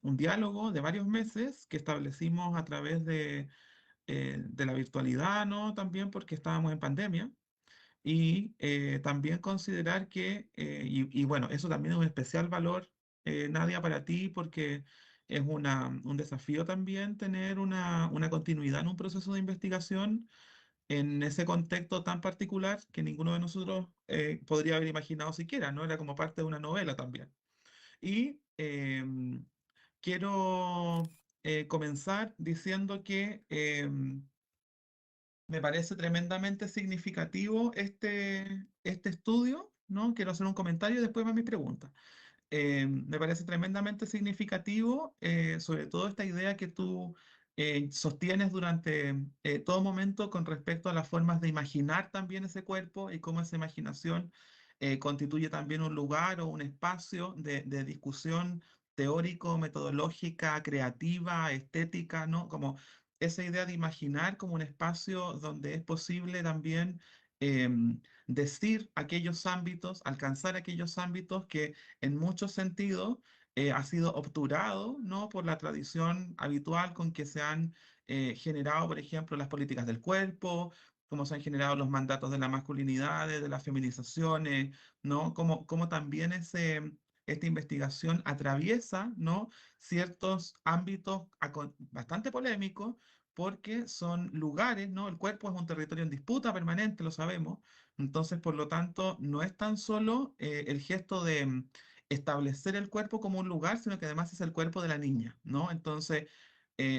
diálogo de varios meses que establecimos a través de la virtualidad, ¿no? También porque estábamos en pandemia. Y también considerar y bueno, eso también es un especial valor, Nadia, para ti, porque es un desafío también tener una continuidad en un proceso de investigación en ese contexto tan particular que ninguno de nosotros podría haber imaginado siquiera, ¿no? Era como parte de una novela también. Y quiero comenzar diciendo que me parece tremendamente significativo este estudio, ¿no? Quiero hacer un comentario y después va mi pregunta. Me parece tremendamente significativo, sobre todo esta idea que tú sostienes durante todo momento con respecto a las formas de imaginar también ese cuerpo y cómo esa imaginación constituye también un lugar o un espacio de discusión teórico, metodológica, creativa, estética, ¿no? Como esa idea de imaginar como un espacio donde es posible también decir aquellos ámbitos, alcanzar aquellos ámbitos que en muchos sentidos ha sido obturado, ¿no? Por la tradición habitual con que se han generado, por ejemplo, las políticas del cuerpo, cómo se han generado los mandatos de la masculinidad, de las feminizaciones, ¿no? Cómo también esta investigación atraviesa, ¿no? Ciertos ámbitos bastante polémicos, porque son lugares, ¿no? El cuerpo es un territorio en disputa permanente, lo sabemos. Entonces, por lo tanto, no es tan solo el gesto de establecer el cuerpo como un lugar, sino que además es el cuerpo de la niña, ¿no? Entonces,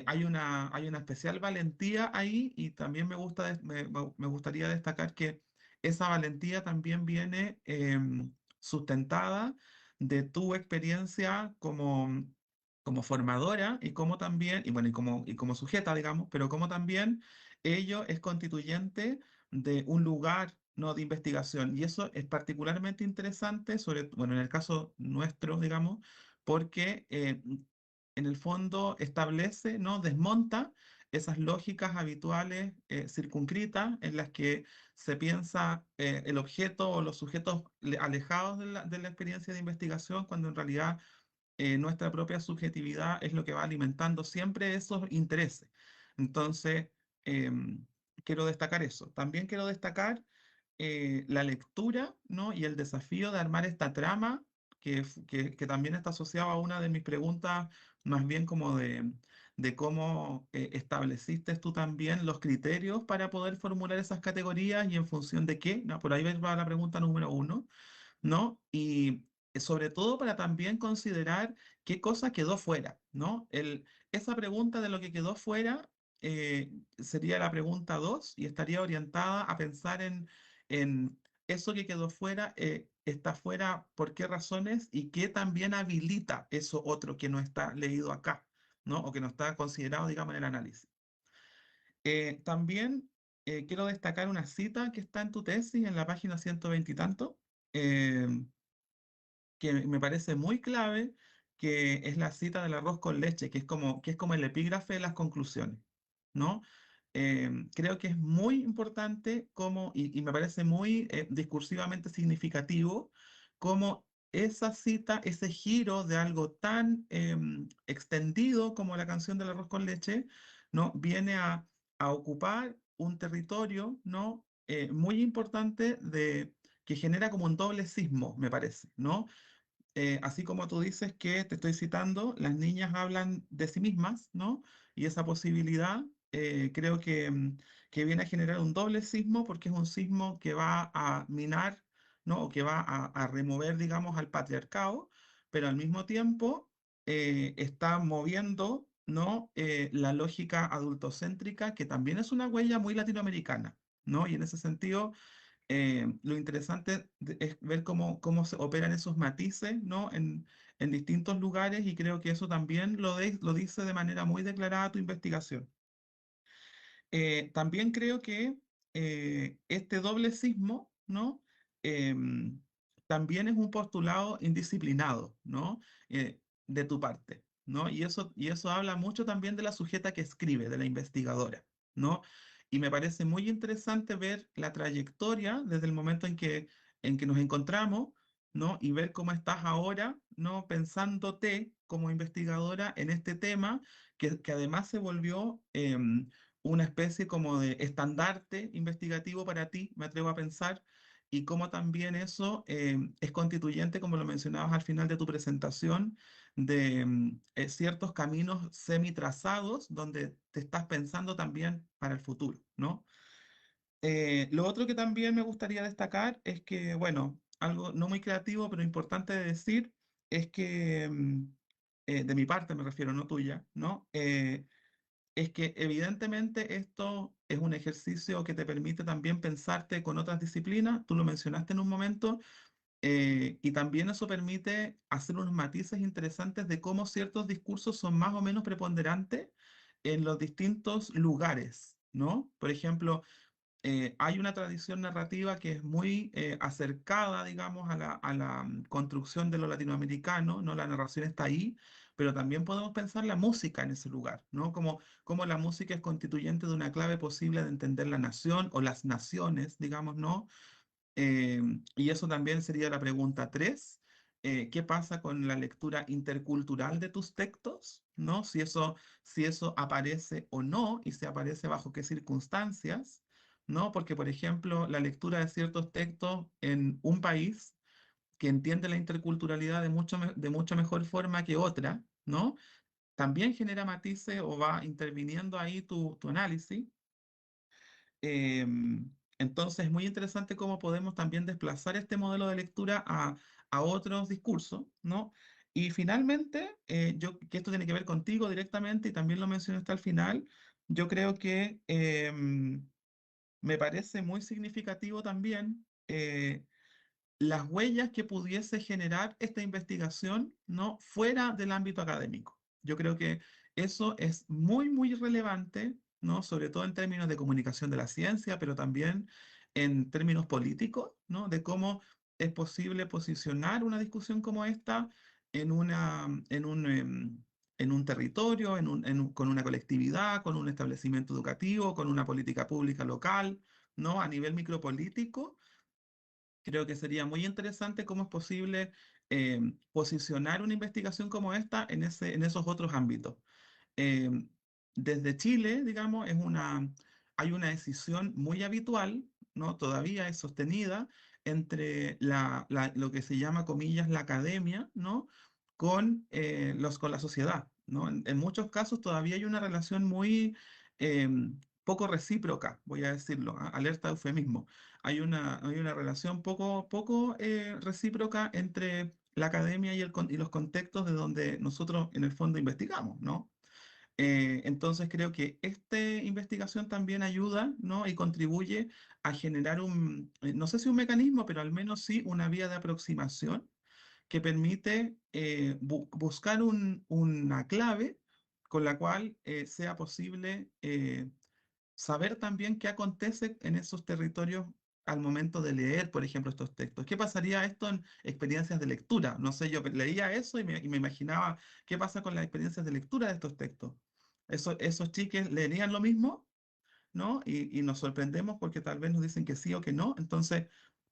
hay una especial valentía ahí, y también me gustaría destacar que esa valentía también viene sustentada de tu experiencia como formadora, y como también, y bueno, y como sujeta, digamos, pero como también ello es constituyente de un lugar, ¿no? De investigación. Y eso es particularmente interesante, bueno, en el caso nuestro, digamos, porque en el fondo establece, ¿no? Desmonta esas lógicas habituales circunscritas en las que se piensa el objeto o los sujetos alejados de la experiencia de investigación, cuando en realidad nuestra propia subjetividad es lo que va alimentando siempre esos intereses. Entonces, em, quiero destacar eso. También quiero destacar la lectura, ¿no? Y el desafío de armar esta trama, que también está asociado a una de mis preguntas, más bien como de cómo estableciste tú también los criterios para poder formular esas categorías y en función de qué, ¿no? Por ahí va la pregunta número uno, ¿no? Y sobre todo para también considerar qué cosa quedó fuera, ¿no? Esa pregunta de lo que quedó fuera sería la pregunta dos, y estaría orientada a pensar en eso que quedó fuera, está fuera por qué razones y qué también habilita eso otro que no está leído acá, ¿no? O que no está considerado, digamos, en el análisis. También quiero destacar una cita que está en tu tesis, en la página 120 y tanto, eh, que me parece muy clave, que es la cita del arroz con leche, que es como el epígrafe de las conclusiones, ¿no? Creo que es muy importante y me parece muy discursivamente significativo, como esa cita, ese giro de algo tan extendido como la canción del arroz con leche, ¿no? Viene a ocupar un territorio, ¿no? Muy importante, que genera como un doble sismo, me parece, ¿no? Así como tú dices que, te estoy citando, las niñas hablan de sí mismas, ¿no? Y esa posibilidad creo que viene a generar un doble sismo, porque es un sismo que va a minar, ¿no? O que va a remover, digamos, al patriarcado, pero al mismo tiempo está moviendo, ¿no? La lógica adultocéntrica, que también es una huella muy latinoamericana, ¿no? Y en ese sentido lo interesante es ver cómo se operan esos matices, ¿no? En distintos lugares, y creo que eso también lo dice de manera muy declarada tu investigación. También creo que este doble sismo, ¿no? Em, También es un postulado indisciplinado, ¿no? De tu parte, ¿no? Y eso habla mucho también de la sujeta que escribe, de la investigadora, ¿no? Y me parece muy interesante ver la trayectoria desde el momento en que nos encontramos, ¿no? Y ver cómo estás ahora, ¿no? Pensándote como investigadora en este tema, que además se volvió una especie como de estandarte investigativo para ti, me atrevo a pensar, y cómo también eso es constituyente, como lo mencionabas al final de tu presentación, de ciertos caminos semi-trazados donde te estás pensando también para el futuro, ¿no? Lo otro que también me gustaría destacar es que, bueno, algo no muy creativo, pero importante de decir, es que de mi parte me refiero, no tuya, ¿no? Es que evidentemente esto es un ejercicio que te permite también pensarte con otras disciplinas, tú lo mencionaste en un momento, y también eso permite hacer unos matices interesantes de cómo ciertos discursos son más o menos preponderantes en los distintos lugares, ¿no? Por ejemplo, hay una tradición narrativa que es muy acercada, digamos, a la construcción de lo latinoamericano, ¿no? La narración está ahí, pero también podemos pensar la música en ese lugar, ¿no? Como la música es constituyente de una clave posible de entender la nación o las naciones, digamos, ¿no? Y eso también sería la pregunta 3. ¿Qué pasa con la lectura intercultural de tus textos? ¿No? Si eso aparece o no, y si aparece bajo qué circunstancias, ¿no? Porque, por ejemplo, la lectura de ciertos textos en un país que entiende la interculturalidad de mucho mejor forma que otra, ¿no? También genera matices o va interviniendo ahí tu análisis. Entonces, es muy interesante cómo podemos también desplazar este modelo de lectura a otros discursos, ¿no? Y finalmente, que esto tiene que ver contigo directamente y también lo mencionaste al final, yo creo que me parece muy significativo también las huellas que pudiese generar esta investigación, ¿no? Fuera del ámbito académico. Yo creo que eso es muy, muy relevante, ¿no? Sobre todo en términos de comunicación de la ciencia, pero también en términos políticos, ¿no? De cómo es posible posicionar una discusión como esta en un territorio, con una colectividad, con un establecimiento educativo, con una política pública local, ¿no? A nivel micropolítico. Creo que sería muy interesante cómo es posible posicionar una investigación como esta en esos otros ámbitos. Eh, Desde Chile, digamos, hay una decisión muy habitual, ¿no? Todavía es sostenida entre lo que se llama, comillas, la academia, ¿no? Con la sociedad, ¿no? En muchos casos todavía hay una relación muy poco recíproca, voy a decirlo, alerta de eufemismo. Hay una relación poco recíproca entre la academia y los contextos de donde nosotros en el fondo investigamos, ¿no? Entonces creo que esta investigación también ayuda, ¿no? Y contribuye a generar no sé si un mecanismo, pero al menos sí una vía de aproximación que permite buscar una clave con la cual sea posible saber también qué acontece en esos territorios al momento de leer, por ejemplo, estos textos. ¿Qué pasaría esto en experiencias de lectura? No sé, yo leía eso y me imaginaba qué pasa con las experiencias de lectura de estos textos. Esos chiques leerían lo mismo, ¿no? Y nos sorprendemos porque tal vez nos dicen que sí o que no. Entonces,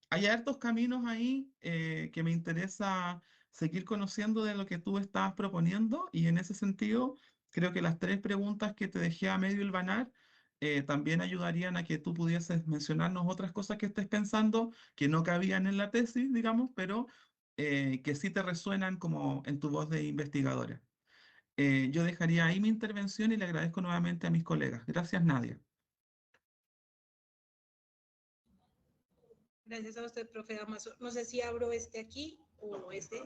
hay hartos caminos ahí que me interesa seguir conociendo de lo que tú estás proponiendo, y en ese sentido creo que las 3 preguntas que te dejé a medio hilvanar también ayudarían a que tú pudieses mencionarnos otras cosas que estés pensando que no cabían en la tesis, digamos, pero que sí te resuenan como en tu voz de investigadora. Yo dejaría ahí mi intervención y le agradezco nuevamente a mis colegas. Gracias, Nadia. Gracias a usted, profe Damaso. No sé si abro este aquí o este.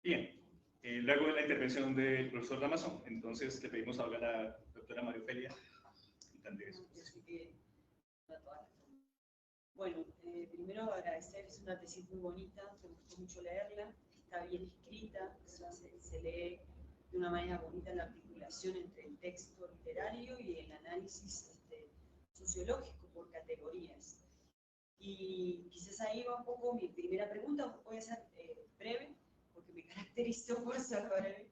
Bien, luego de la intervención del profesor Damaso, entonces le pedimos ahora a la doctora María Ofelia. Bueno, primero agradecer, es una tesis muy bonita, me gustó mucho leerla, está bien escrita, se lee de una manera bonita la articulación entre el texto literario y el análisis sociológico por categorías. Y quizás ahí va un poco mi primera pregunta, voy a ser breve, porque me caracterizo por ser breve.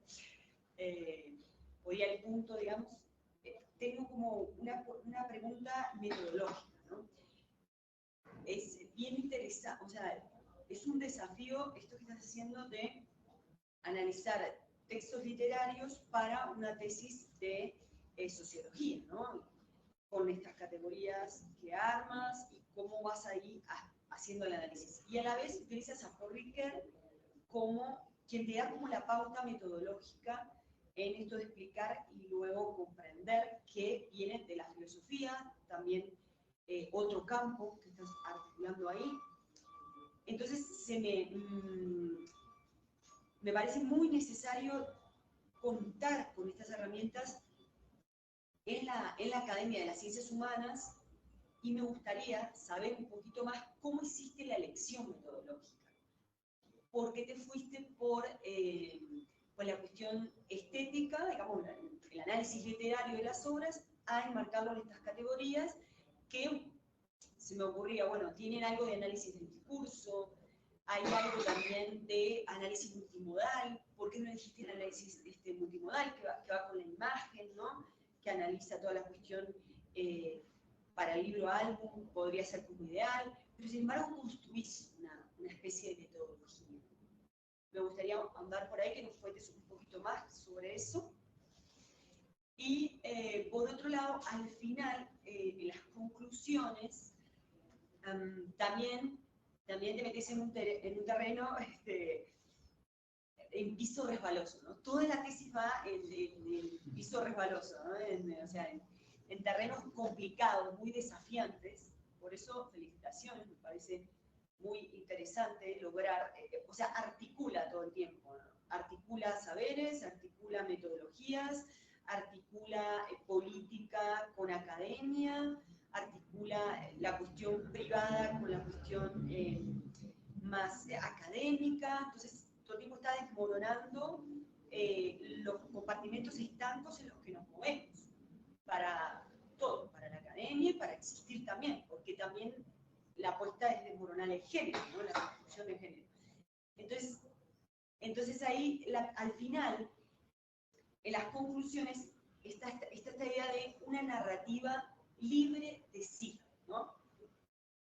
Voy al punto, digamos, tengo como una pregunta metodológica, ¿no? Es bien interesante, o sea, es un desafío esto que estás haciendo de analizar textos literarios para una tesis de sociología, ¿no? Con estas categorías que armas y cómo vas ahí haciendo el análisis. Y a la vez utilizas a Paul Ricoeur como quien te da como la pauta metodológica en esto de explicar y luego comprender que viene de la filosofía, también otro campo que estás articulando ahí. Entonces, me parece muy necesario contar con estas herramientas en la Academia de las Ciencias Humanas, y me gustaría saber un poquito más cómo hiciste la elección metodológica. ¿Por qué te fuiste por la cuestión estética, digamos, el análisis literario de las obras, a enmarcarlo en estas categorías que se me ocurría, bueno, tienen algo de análisis del discurso, hay algo también de análisis multimodal? ¿Por qué no dijiste el análisis multimodal que va con la imagen, ¿no? Que analiza toda la cuestión para el libro álbum, podría ser como ideal, pero sin embargo construís una especie de metodología. Me gustaría andar por ahí, que nos cuentes un poquito más sobre eso. Y por otro lado, al final, en las conclusiones, también te metes en un terreno en piso resbaloso, ¿no? Toda la tesis va en piso resbaloso, ¿no? En terrenos complicados, muy desafiantes. Por eso, felicitaciones, me parece muy interesante lograr, o sea, articula todo el tiempo, ¿no? Articula saberes, articula metodologías, articula política con academia, articula la cuestión privada con la cuestión más académica. Entonces, todo el tiempo está desmoronando los compartimentos estancos en los que nos movemos, para todo, para la academia y para existir también, porque también la apuesta es desmoronar el género, ¿no? La construcción del género. Entonces ahí, al final, en las conclusiones, está esta idea de una narrativa libre de sí, ¿no?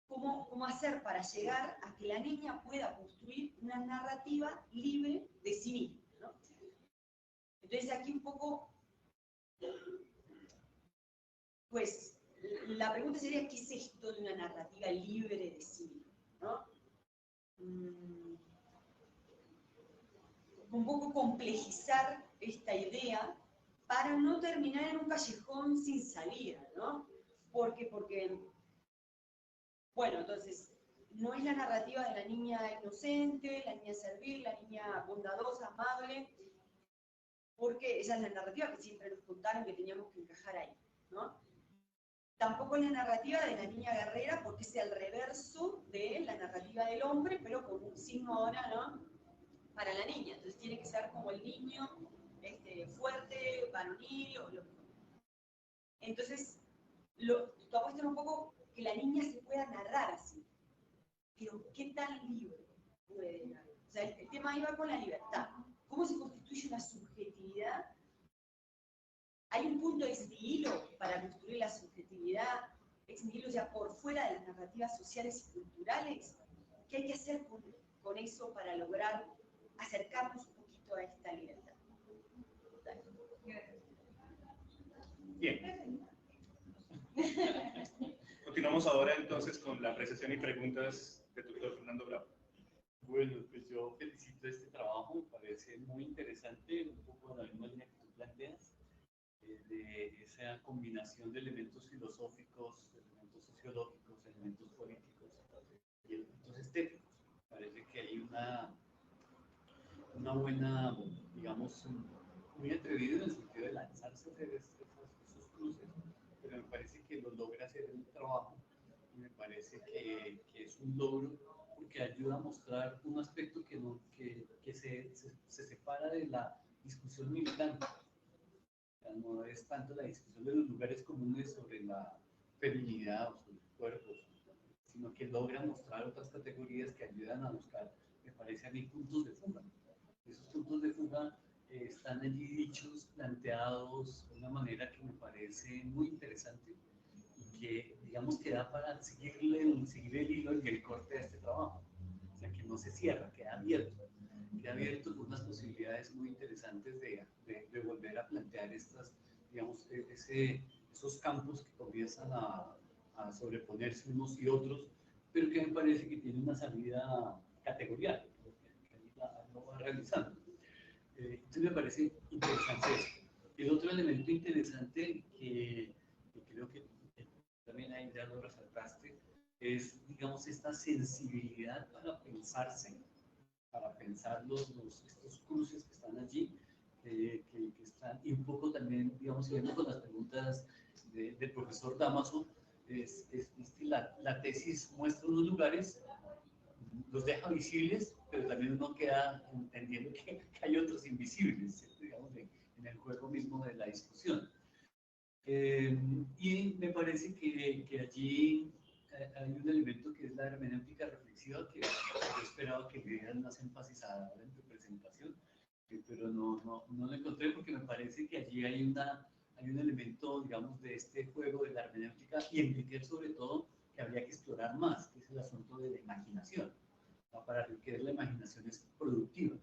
¿Cómo hacer para llegar a que la niña pueda construir una narrativa libre de sí misma, ¿no? Entonces aquí un poco, pues, la pregunta sería, ¿qué es esto de una narrativa libre de sí misma, ¿no? Un poco complejizar esta idea para no terminar en un callejón sin salida, ¿no? Porque, bueno, entonces, no es la narrativa de la niña inocente, la niña servil, la niña bondadosa, amable, porque esa es la narrativa que siempre nos contaron que teníamos que encajar ahí, ¿no? Tampoco es la narrativa de la niña guerrera, porque es el reverso de la narrativa del hombre, pero con un signo ahora, ¿no? Para la niña. Entonces tiene que ser como el niño fuerte, varonil, o lo. Entonces, tu apuesta es un poco que la niña se pueda narrar así. Pero, ¿qué tan libre puede narrar? O sea, el tema ahí va con la libertad. ¿Cómo se constituye una subjetividad? Hay un punto ex nihilo para construir la subjetividad, ex nihilo ya por fuera de las narrativas sociales y culturales. ¿Qué hay que hacer con eso para lograr acercarnos un poquito a esta libertad? Bien. Continuamos ahora entonces con la apreciación y preguntas del doctor Fernando Bravo. Bueno, pues yo felicito este trabajo, me parece muy interesante, un poco en la misma línea que tú planteas, de esa combinación de elementos filosóficos, elementos sociológicos, elementos políticos y elementos estéticos. Parece que hay una buena, digamos, muy atrevido en el sentido de lanzarse a hacer esos cruces, pero me parece que lo logra hacer en un trabajo y me parece que es un logro porque ayuda a mostrar un aspecto que se separa de la discusión militante. No es tanto la discusión de los lugares comunes sobre la feminidad o sobre cuerpos, sino que logra mostrar otras categorías que ayudan a buscar, me parece a mí, puntos de fuga. Esos puntos de fuga están allí dichos, planteados de una manera que me parece muy interesante y que, digamos, que da para seguir el hilo y el corte de este trabajo. O sea, que no se cierra, queda abierto con unas posibilidades muy interesantes de volver a plantear estas, digamos, esos campos que comienzan a sobreponerse unos y otros, pero que me parece que tiene una salida categorial, que lo va realizando. Entonces me parece interesante eso. El otro elemento interesante que creo que también ahí ya lo resaltaste, es, digamos, esta sensibilidad para pensarse, para pensar estos cruces que están allí, que están, y un poco también, digamos, siguiendo con las preguntas del profesor Damaso, es que la tesis muestra unos lugares, los deja visibles, pero también uno queda entendiendo que hay otros invisibles, digamos, en el juego mismo de la discusión. Y me parece que allí hay un elemento que es la hermenéutica reflexiva, que yo esperaba que le dieran más énfasis ahora en tu presentación, pero no lo encontré porque me parece que allí hay un elemento, digamos, de este juego de la hermenéutica y Riquet sobre todo, que habría que explorar más, que es el asunto de la imaginación. Para Riquet la imaginación es productiva,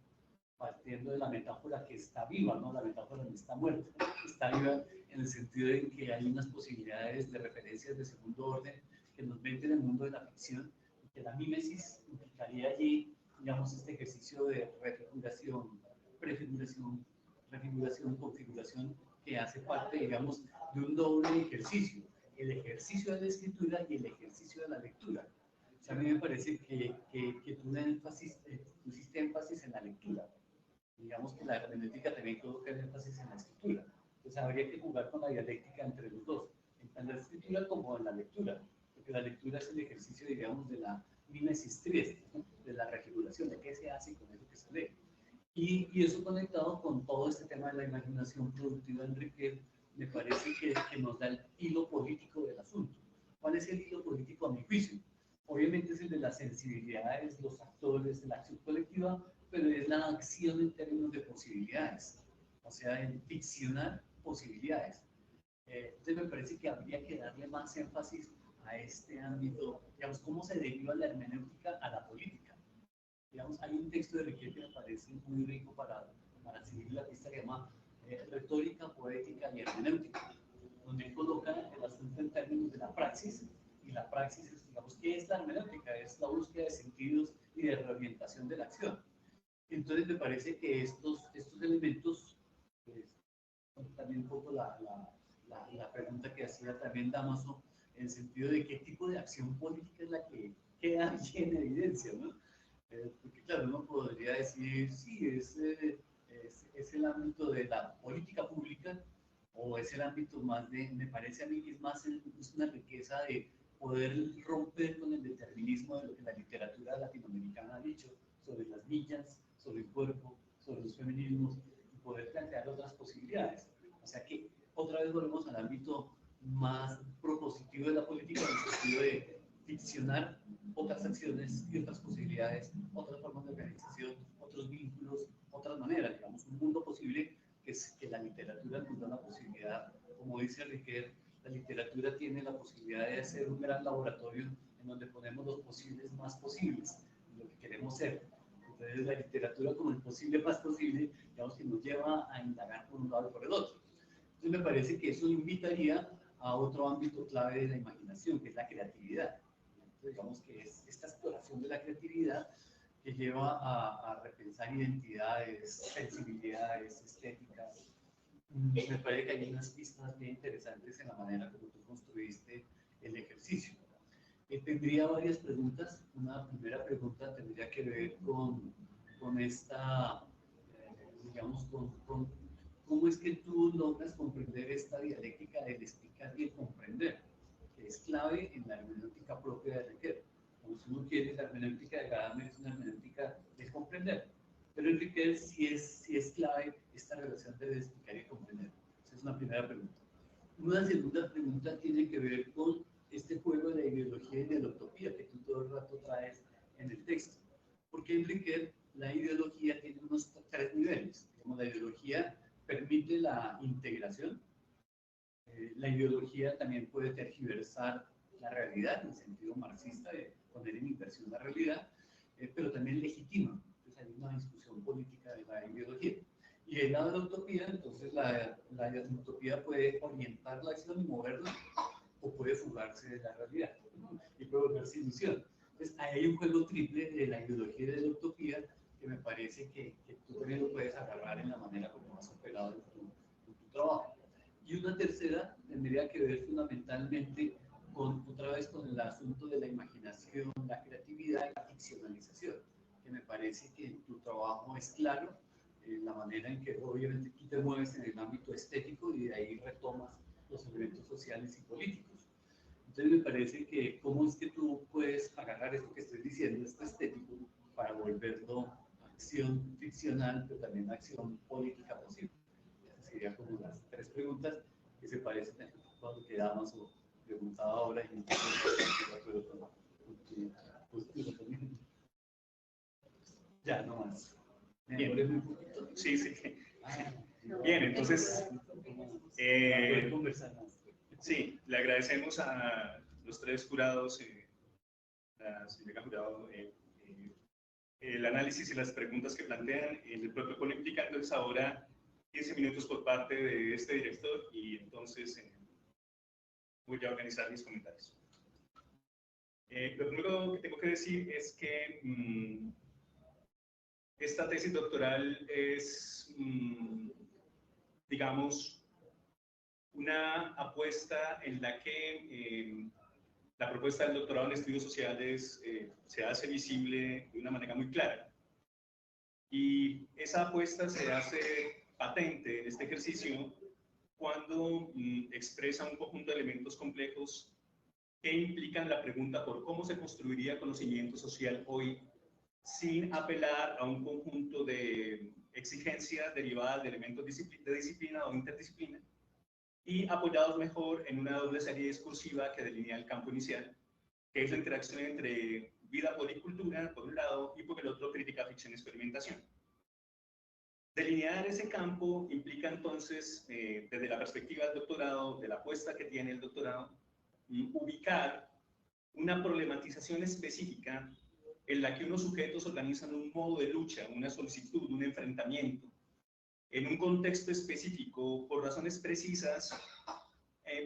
partiendo de la metáfora que está viva, ¿no? La metáfora no está muerta, está viva en el sentido de que hay unas posibilidades de referencias de segundo orden que nos meten en el mundo de la ficción, y que la mímesis implicaría allí, digamos, este ejercicio de refiguración, prefiguración, refiguración, configuración, que hace parte, digamos, de un doble ejercicio, el ejercicio de la escritura y el ejercicio de la lectura. O sea, a mí me parece que pusiste énfasis en la lectura. Digamos que la hermenéutica también coloca el énfasis en la escritura. Entonces habría que jugar con la dialéctica entre los dos, en la escritura como en la lectura, porque la lectura es el ejercicio, digamos, de la mimesis trieste, ¿no? De la refiguración, de qué se hace con eso que se lee. Y eso conectado con todo este tema de la imaginación productiva de Riquet, me parece que nos da el hilo político del asunto. ¿Cuál es el hilo político a mi juicio? Obviamente es el de las sensibilidades, los actores, de la acción colectiva, pero es la acción en términos de posibilidades, o sea, en ficcionar posibilidades. Entonces me parece que habría que darle más énfasis a este ámbito, digamos, cómo se deriva la hermenéutica a la política. Digamos, hay un texto de Riquet que me parece muy rico para seguir la pista que se llama Retórica, Poética y Hermenéutica, donde él coloca el asunto en términos de la praxis, y la praxis es, digamos, ¿qué es la hermenéutica? Es la búsqueda de sentidos y de reorientación de la acción. Entonces me parece que estos elementos, pues, también un poco la pregunta que hacía también Damaso, en el sentido de qué tipo de acción política es la que queda allí en evidencia, ¿no? Porque claro, uno podría decir, sí, es el ámbito de la política pública, o es el ámbito más me parece a mí que es una riqueza de poder romper con el determinismo de lo que la literatura latinoamericana ha dicho sobre las niñas, sobre el cuerpo, sobre los feminismos, y poder plantear otras posibilidades. O sea que otra vez volvemos al ámbito más propositivo de la política, en el sentido de ficcionar otras acciones y otras posibilidades, otras formas de organización, otros vínculos, otras maneras, digamos, un mundo posible que la literatura nos da la posibilidad, como dice Riquet, la literatura tiene la posibilidad de ser un gran laboratorio en donde ponemos los posibles más posibles, lo que queremos ser. Entonces la literatura como el posible más posible, digamos que nos lleva a indagar por un lado y por el otro. Entonces me parece que eso invitaría a otro ámbito clave de la imaginación, que es la creatividad. Entonces digamos que es esta exploración de la creatividad que lleva a repensar identidades, sensibilidades, estéticas. Me parece que hay unas pistas bien interesantes en la manera como tú construiste el ejercicio. Tendría varias preguntas. Una primera pregunta tendría que ver con esta, digamos, con cómo es que tú logras comprender esta dialéctica del explicar y el comprender, que es clave en la hermenéutica propia de Riquet. Como si uno quiere, la hermenéutica de Gadamer es una hermenéutica de comprender, pero en Riquet sí es clave esta relación de explicar y comprender. Esa es una primera pregunta. Una segunda pregunta tiene que ver con este juego de la ideología y de la utopía que tú todo el rato traes en el texto. Porque en Riquet la ideología tiene unos 3 niveles. Como la ideología permite la integración, la ideología también puede tergiversar la realidad en el sentido marxista de poner en inversión la realidad, pero también legitima. Entonces hay una discusión política de la ideología. Y del lado de la utopía, entonces la utopía puede orientar la acción y moverla, o puede fugarse de la realidad, ¿no? Y puede volverse ilusión. Entonces ahí hay un juego triple de la ideología y de la utopía que me parece que tú también lo puedes agarrar en la manera como has operado en tu trabajo. Y una tercera tendría que ver fundamentalmente otra vez con el asunto de la imaginación, la creatividad y la ficcionalización, que me parece que en tu trabajo es claro, la manera en que obviamente tú te mueves en el ámbito estético y de ahí retomas los elementos sociales y políticos. Entonces me parece que cómo es que tú puedes agarrar esto que estoy diciendo, esto estético, para volverlo acción ficcional, pero también acción política posible. Esas serían como las tres preguntas que se parecen a lo que Damaso preguntaba ahora y no estoy de acuerdo con tu postura también. Ya, no más. Bien. Un poquito. Sí, sí. Bien, entonces, Conversar más. sí, le agradecemos a los tres jurados, la señora jurado, el análisis y las preguntas que plantean. El protocolo implica entonces ahora 15 minutos por parte de este director y entonces voy a organizar mis comentarios. Lo primero que tengo que decir es que esta tesis doctoral es, digamos, una apuesta en la que la propuesta del doctorado en estudios sociales se hace visible de una manera muy clara. Y esa apuesta se hace patente en este ejercicio cuando expresa un conjunto de elementos complejos que implican la pregunta por cómo se construiría conocimiento social hoy sin apelar a un conjunto de exigencias derivadas de elementos de disciplina o interdisciplina y apoyados mejor en una doble serie discursiva que delinea el campo inicial, que es la interacción entre vida, poder y cultura, por un lado, y por el otro, crítica, ficción y experimentación. Delinear ese campo implica entonces, desde la perspectiva del doctorado, de la apuesta que tiene el doctorado, ubicar una problematización específica en la que unos sujetos organizan un modo de lucha, una solicitud, un enfrentamiento, en un contexto específico, por razones precisas,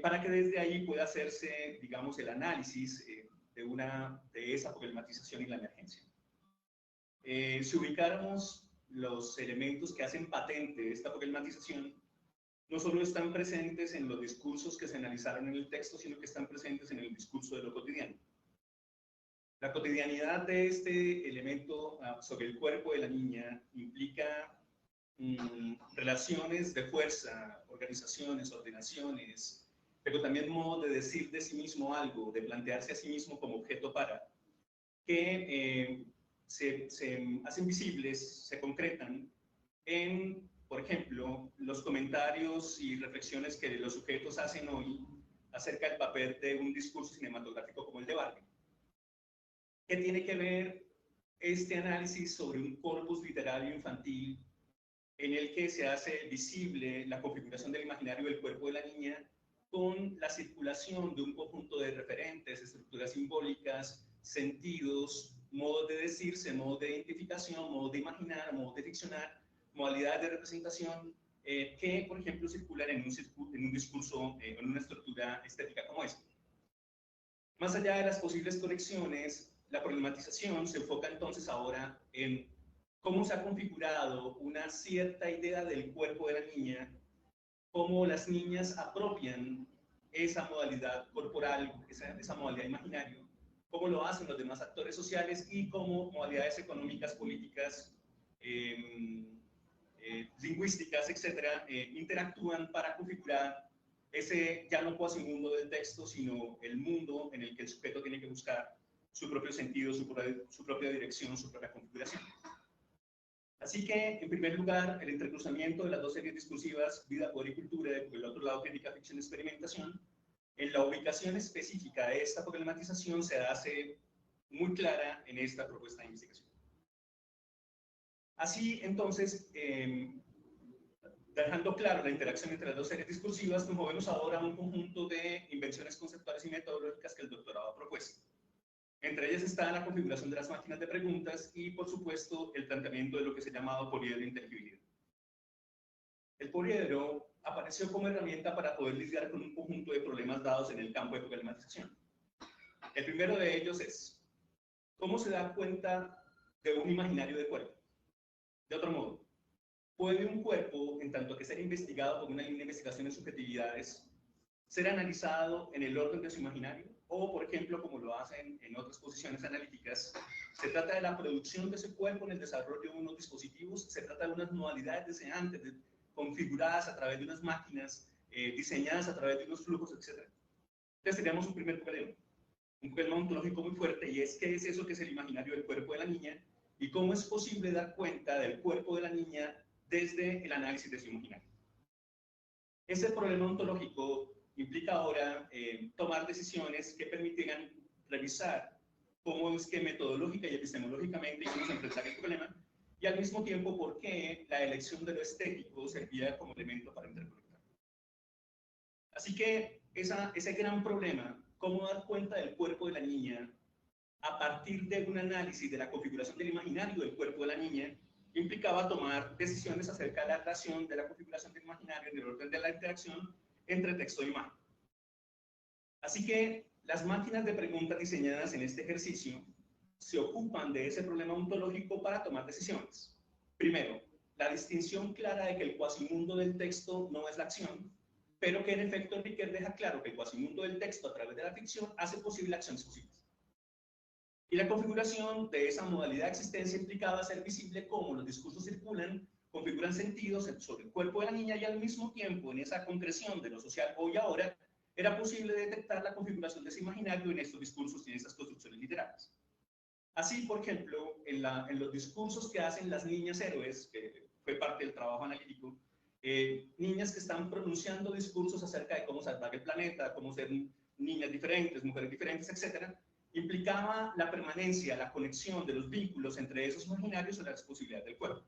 para que desde ahí pueda hacerse, digamos, el análisis de esa problematización y la emergencia. Si ubicáramos los elementos que hacen patente esta problematización, no solo están presentes en los discursos que se analizaron en el texto, sino que están presentes en el discurso de lo cotidiano. La cotidianidad de este elemento sobre el cuerpo de la niña implica relaciones de fuerza, organizaciones, ordenaciones, pero también modo de decir de sí mismo algo, de plantearse a sí mismo como objeto para, que se hacen visibles, se concretan en, por ejemplo, los comentarios y reflexiones que los sujetos hacen hoy acerca del papel de un discurso cinematográfico como el de Barbie. ¿Qué tiene que ver este análisis sobre un corpus literario infantil en el que se hace visible la configuración del imaginario del cuerpo de la niña con la circulación de un conjunto de referentes, estructuras simbólicas, sentidos, modos de decirse, modos de identificación, modos de imaginar, modos de ficcionar, modalidades de representación que, por ejemplo, circulan en un discurso, en una estructura estética como esta? Más allá de las posibles conexiones, la problematización se enfoca entonces ahora en cómo se ha configurado una cierta idea del cuerpo de la niña, cómo las niñas apropian esa modalidad corporal, esa modalidad imaginaria, cómo lo hacen los demás actores sociales y cómo modalidades económicas, políticas, lingüísticas, etcétera, interactúan para configurar ese ya no cuasimundo del texto, sino el mundo en el que el sujeto tiene que buscar su propio sentido, su propia dirección, su propia configuración. Así que, en primer lugar, el entrecruzamiento de las dos series discursivas, vida, poder y cultura, y por el otro lado, crítica, ficción, experimentación, en la ubicación específica de esta problematización se hace muy clara en esta propuesta de investigación. Así, entonces, dejando claro la interacción entre las dos series discursivas, nos movemos ahora a un conjunto de invenciones conceptuales y metodológicas que el doctorado ha propuesto. Entre ellas está la configuración de las máquinas de preguntas y, por supuesto, el planteamiento de lo que se ha llamado poliedro de inteligibilidad. El poliedro apareció como herramienta para poder lidiar con un conjunto de problemas dados en el campo de problematización. El primero de ellos es, ¿cómo se da cuenta de un imaginario de cuerpo? De otro modo, ¿puede un cuerpo, en tanto que ser investigado por una línea de investigación en subjetividades, ser analizado en el orden de su imaginario, o, por ejemplo, como lo hacen en otras posiciones analíticas, se trata de la producción de ese cuerpo en el desarrollo de unos dispositivos, se trata de unas modalidades deseantes, configuradas a través de unas máquinas, diseñadas a través de unos flujos, etc. Entonces teníamos un primer problema ontológico muy fuerte, y es qué es eso que es el imaginario del cuerpo de la niña, y cómo es posible dar cuenta del cuerpo de la niña desde el análisis de su imaginario. Ese problema ontológico implica ahora tomar decisiones que permitirán revisar cómo es que metodológica y epistemológicamente íbamos a enfrentar el problema, y al mismo tiempo por qué la elección de lo estético servía como elemento para interconectar. Así que ese gran problema, cómo dar cuenta del cuerpo de la niña a partir de un análisis de la configuración del imaginario del cuerpo de la niña, implicaba tomar decisiones acerca de la relación de la configuración del imaginario en el orden de la interacción entre texto e imagen. Así que las máquinas de preguntas diseñadas en este ejercicio se ocupan de ese problema ontológico para tomar decisiones. Primero, la distinción clara de que el cuasimundo del texto no es la acción, pero que en efecto Riquet deja claro que el cuasimundo del texto a través de la ficción hace posible acciones posibles. Y la configuración de esa modalidad de existencia implicaba hacer visible cómo los discursos circulan, configuran sentidos sobre el cuerpo de la niña, y al mismo tiempo, en esa concreción de lo social hoy y ahora, era posible detectar la configuración de ese imaginario en estos discursos y en estas construcciones literarias. Así, por ejemplo, en los discursos que hacen las niñas héroes, que fue parte del trabajo analítico, niñas que están pronunciando discursos acerca de cómo salvar el planeta, cómo ser niñas diferentes, mujeres diferentes, etc., implicaba la permanencia, la conexión de los vínculos entre esos imaginarios y las posibilidades del cuerpo.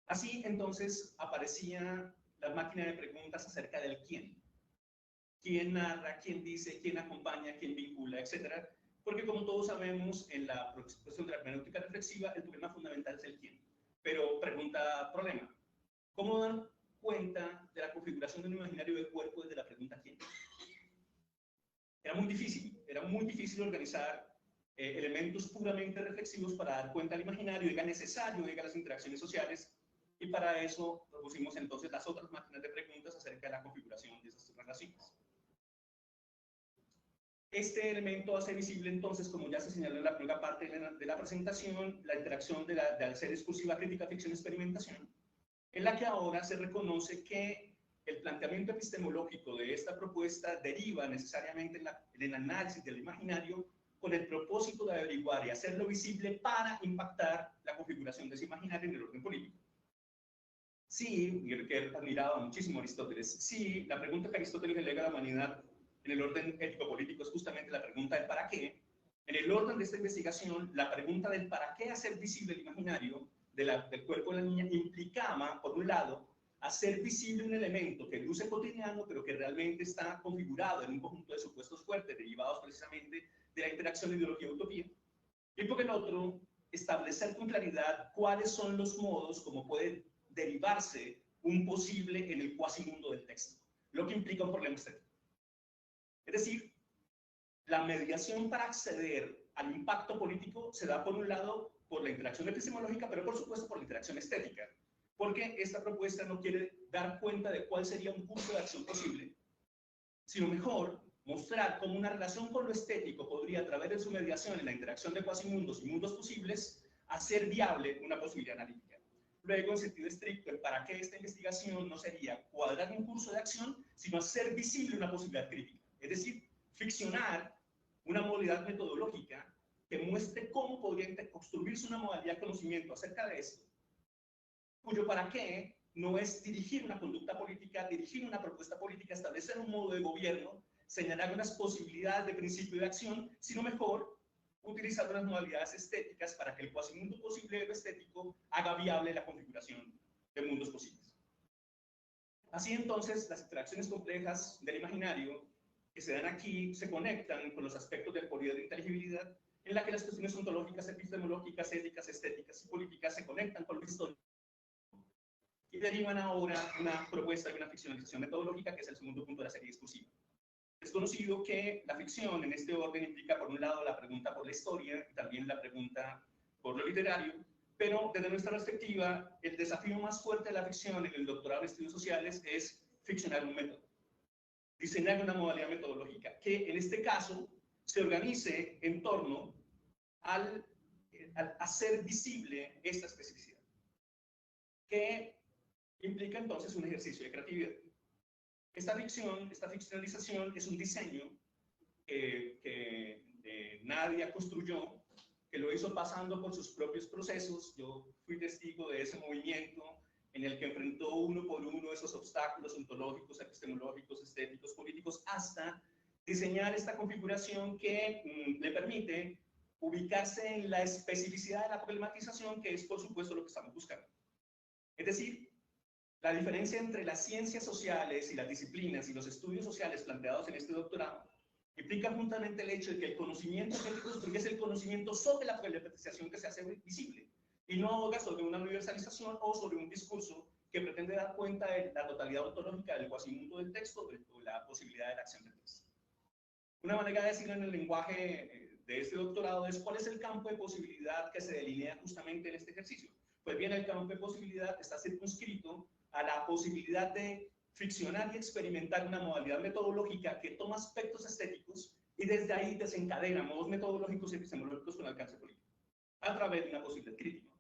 Así, entonces, aparecía la máquina de preguntas acerca del quién. Quién narra, quién dice, quién acompaña, quién vincula, etc. Porque, como todos sabemos, en la cuestión de la hermenéutica reflexiva, el problema fundamental es el quién. Pero pregunta problema: ¿cómo dar cuenta de la configuración de un imaginario del cuerpo desde la pregunta quién? Era muy difícil organizar elementos puramente reflexivos para dar cuenta del imaginario, era necesario llegar a las interacciones sociales, y para eso propusimos entonces las otras máquinas de preguntas acerca de la configuración de esas relaciones. Este elemento hace visible entonces, como ya se señaló en la primera parte de la presentación, la interacción de al ser discursiva, crítica, ficción, experimentación, en la que ahora se reconoce que el planteamiento epistemológico de esta propuesta deriva necesariamente en el análisis del imaginario con el propósito de averiguar y hacerlo visible para impactar la configuración de ese imaginario en el orden político. Sí, y que admiraba muchísimo a Aristóteles, sí, la pregunta que Aristóteles le lega a la humanidad en el orden ético-político es justamente la pregunta del para qué. En el orden de esta investigación, la pregunta del para qué hacer visible el imaginario del cuerpo de la niña implicaba, por un lado, hacer visible un elemento que luce cotidiano, pero que realmente está configurado en un conjunto de supuestos fuertes, derivados precisamente de la interacción ideología-utopía. Y por el otro, establecer con claridad cuáles son los modos como puede derivarse un posible en el cuasimundo del texto, lo que implica un problema estético. Es decir, la mediación para acceder al impacto político se da, por un lado, por la interacción epistemológica, pero por supuesto por la interacción estética, porque esta propuesta no quiere dar cuenta de cuál sería un curso de acción posible, sino mejor mostrar cómo una relación con lo estético podría, a través de su mediación en la interacción de cuasimundos y mundos posibles, hacer viable una posibilidad analítica. Luego, en sentido estricto, el para qué esta investigación no sería cuadrar un curso de acción, sino hacer visible una posibilidad crítica. Es decir, ficcionar una modalidad metodológica que muestre cómo podría construirse una modalidad de conocimiento acerca de esto, cuyo para qué no es dirigir una conducta política, dirigir una propuesta política, establecer un modo de gobierno, señalar unas posibilidades de principio de acción, sino mejor utilizar unas modalidades estéticas para que el cuasimundo posible de lo estético haga viable la configuración de mundos posibles. Así entonces, las interacciones complejas del imaginario que se dan aquí se conectan con los aspectos del poliedro de inteligibilidad, en la que las cuestiones ontológicas, epistemológicas, éticas, estéticas y políticas se conectan con lo histórico y derivan ahora una propuesta de una ficcionalización metodológica, que es el segundo punto de la serie discursiva. Es conocido que la ficción en este orden implica, por un lado, la pregunta por la historia y también la pregunta por lo literario, pero desde nuestra perspectiva, el desafío más fuerte de la ficción en el doctorado de estudios sociales es ficcionar un método. diseñar una modalidad metodológica que en este caso se organice en torno al hacer visible esta especificidad, que implica entonces un ejercicio de creatividad. Esta ficcionalización es un diseño que Nadia construyó, que lo hizo pasando por sus propios procesos. Yo fui testigo de ese movimiento en el que enfrentó uno por uno esos obstáculos ontológicos, epistemológicos, estéticos, políticos, hasta diseñar esta configuración que le permite ubicarse en la especificidad de la problematización, que es por supuesto lo que estamos buscando. Es decir, la diferencia entre las ciencias sociales y las disciplinas y los estudios sociales planteados en este doctorado implica juntamente el hecho de que el conocimiento que construye es el conocimiento sobre la problematización que se hace visible y no aboga sobre una universalización o sobre un discurso que pretende dar cuenta de la totalidad ontológica del cuasimundo del texto o la posibilidad de la acción del texto. Una manera de decirlo en el lenguaje de este doctorado es cuál es el campo de posibilidad que se delinea justamente en este ejercicio. Pues bien, el campo de posibilidad está circunscrito a la posibilidad de friccionar y experimentar una modalidad metodológica que toma aspectos estéticos y desde ahí desencadena modos metodológicos y epistemológicos con alcance político, a través de una posibilidad crítica.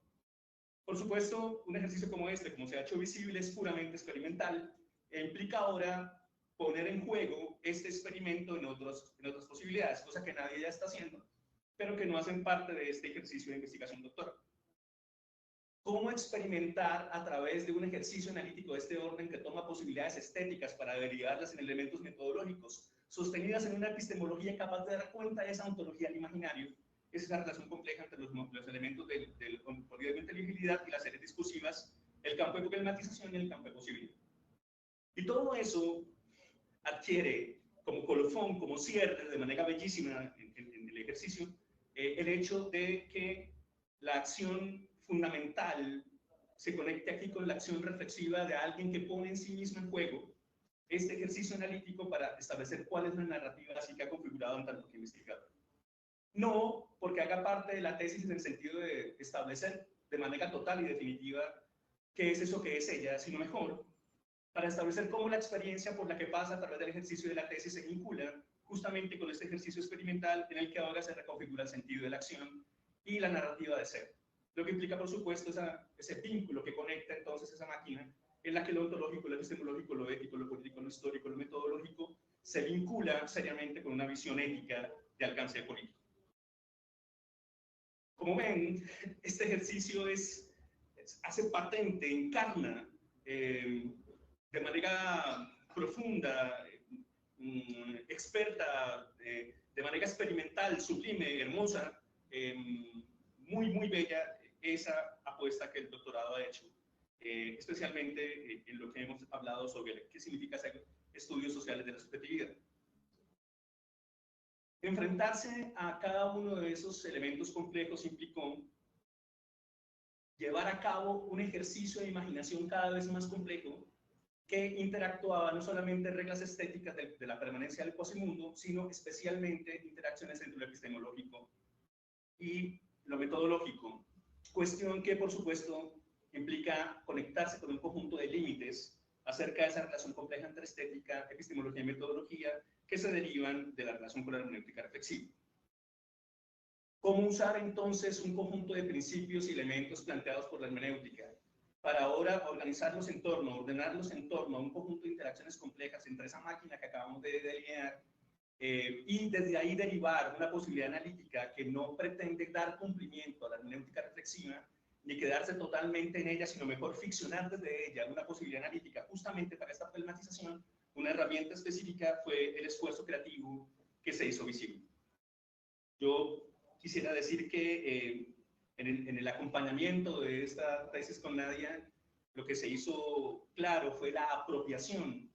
Por supuesto, un ejercicio como este, como se ha hecho visible, es puramente experimental e implica ahora poner en juego este experimento en otras posibilidades, cosa que nadie ya está haciendo, pero que no hacen parte de este ejercicio de investigación doctoral. ¿Cómo experimentar a través de un ejercicio analítico de este orden que toma posibilidades estéticas para derivarlas en elementos metodológicos, sostenidas en una epistemología capaz de dar cuenta de esa ontología al imaginario? Es esa relación compleja entre los elementos del poder de inteligibilidad y las series discursivas, el campo de problematización y el campo de posibilidad. Y todo eso adquiere como colofón, como cierre, de manera bellísima en el ejercicio, el hecho de que la acción fundamental se conecte aquí con la acción reflexiva de alguien que pone en sí mismo en juego este ejercicio analítico para establecer cuál es la narrativa así que ha configurado en tanto que investigador. No porque haga parte de la tesis en el sentido de establecer de manera total y definitiva qué es eso que es ella, sino mejor para establecer cómo la experiencia por la que pasa a través del ejercicio de la tesis se vincula justamente con este ejercicio experimental en el que ahora se reconfigura el sentido de la acción y la narrativa de ser. Lo que implica, por supuesto, ese vínculo que conecta entonces esa máquina en la que lo ontológico, lo epistemológico, lo ético, lo político, lo histórico, lo metodológico se vincula seriamente con una visión ética de alcance político. Como ven, este ejercicio hace patente, encarna de manera profunda, experta, de manera experimental, sublime, hermosa, muy, muy bella, esa apuesta que el doctorado ha hecho, especialmente en lo que hemos hablado sobre qué significa hacer estudios sociales de la subjetividad. Enfrentarse a cada uno de esos elementos complejos implicó llevar a cabo un ejercicio de imaginación cada vez más complejo que interactuaba no solamente en reglas estéticas de la permanencia del cuasimundo, sino especialmente interacciones entre lo epistemológico y lo metodológico, cuestión que por supuesto implica conectarse con un conjunto de límites acerca de esa relación compleja entre estética, epistemología y metodología que se derivan de la relación con la hermenéutica reflexiva. ¿Cómo usar entonces un conjunto de principios y elementos planteados por la hermenéutica para ahora organizarlos en torno, ordenarlos en torno a un conjunto de interacciones complejas entre esa máquina que acabamos de delinear y desde ahí derivar una posibilidad analítica que no pretende dar cumplimiento a la hermenéutica reflexiva ni quedarse totalmente en ella, sino mejor ficcionar desde ella una posibilidad analítica justamente para esta problematización? Una herramienta específica fue el esfuerzo creativo que se hizo visible. Yo quisiera decir que en el acompañamiento de esta tesis con Nadia, lo que se hizo claro fue la apropiación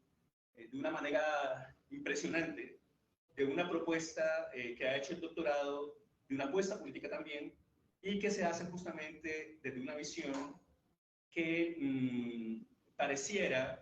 de una manera impresionante de una propuesta que ha hecho el doctorado, de una apuesta política también, y que se hace justamente desde una visión que pareciera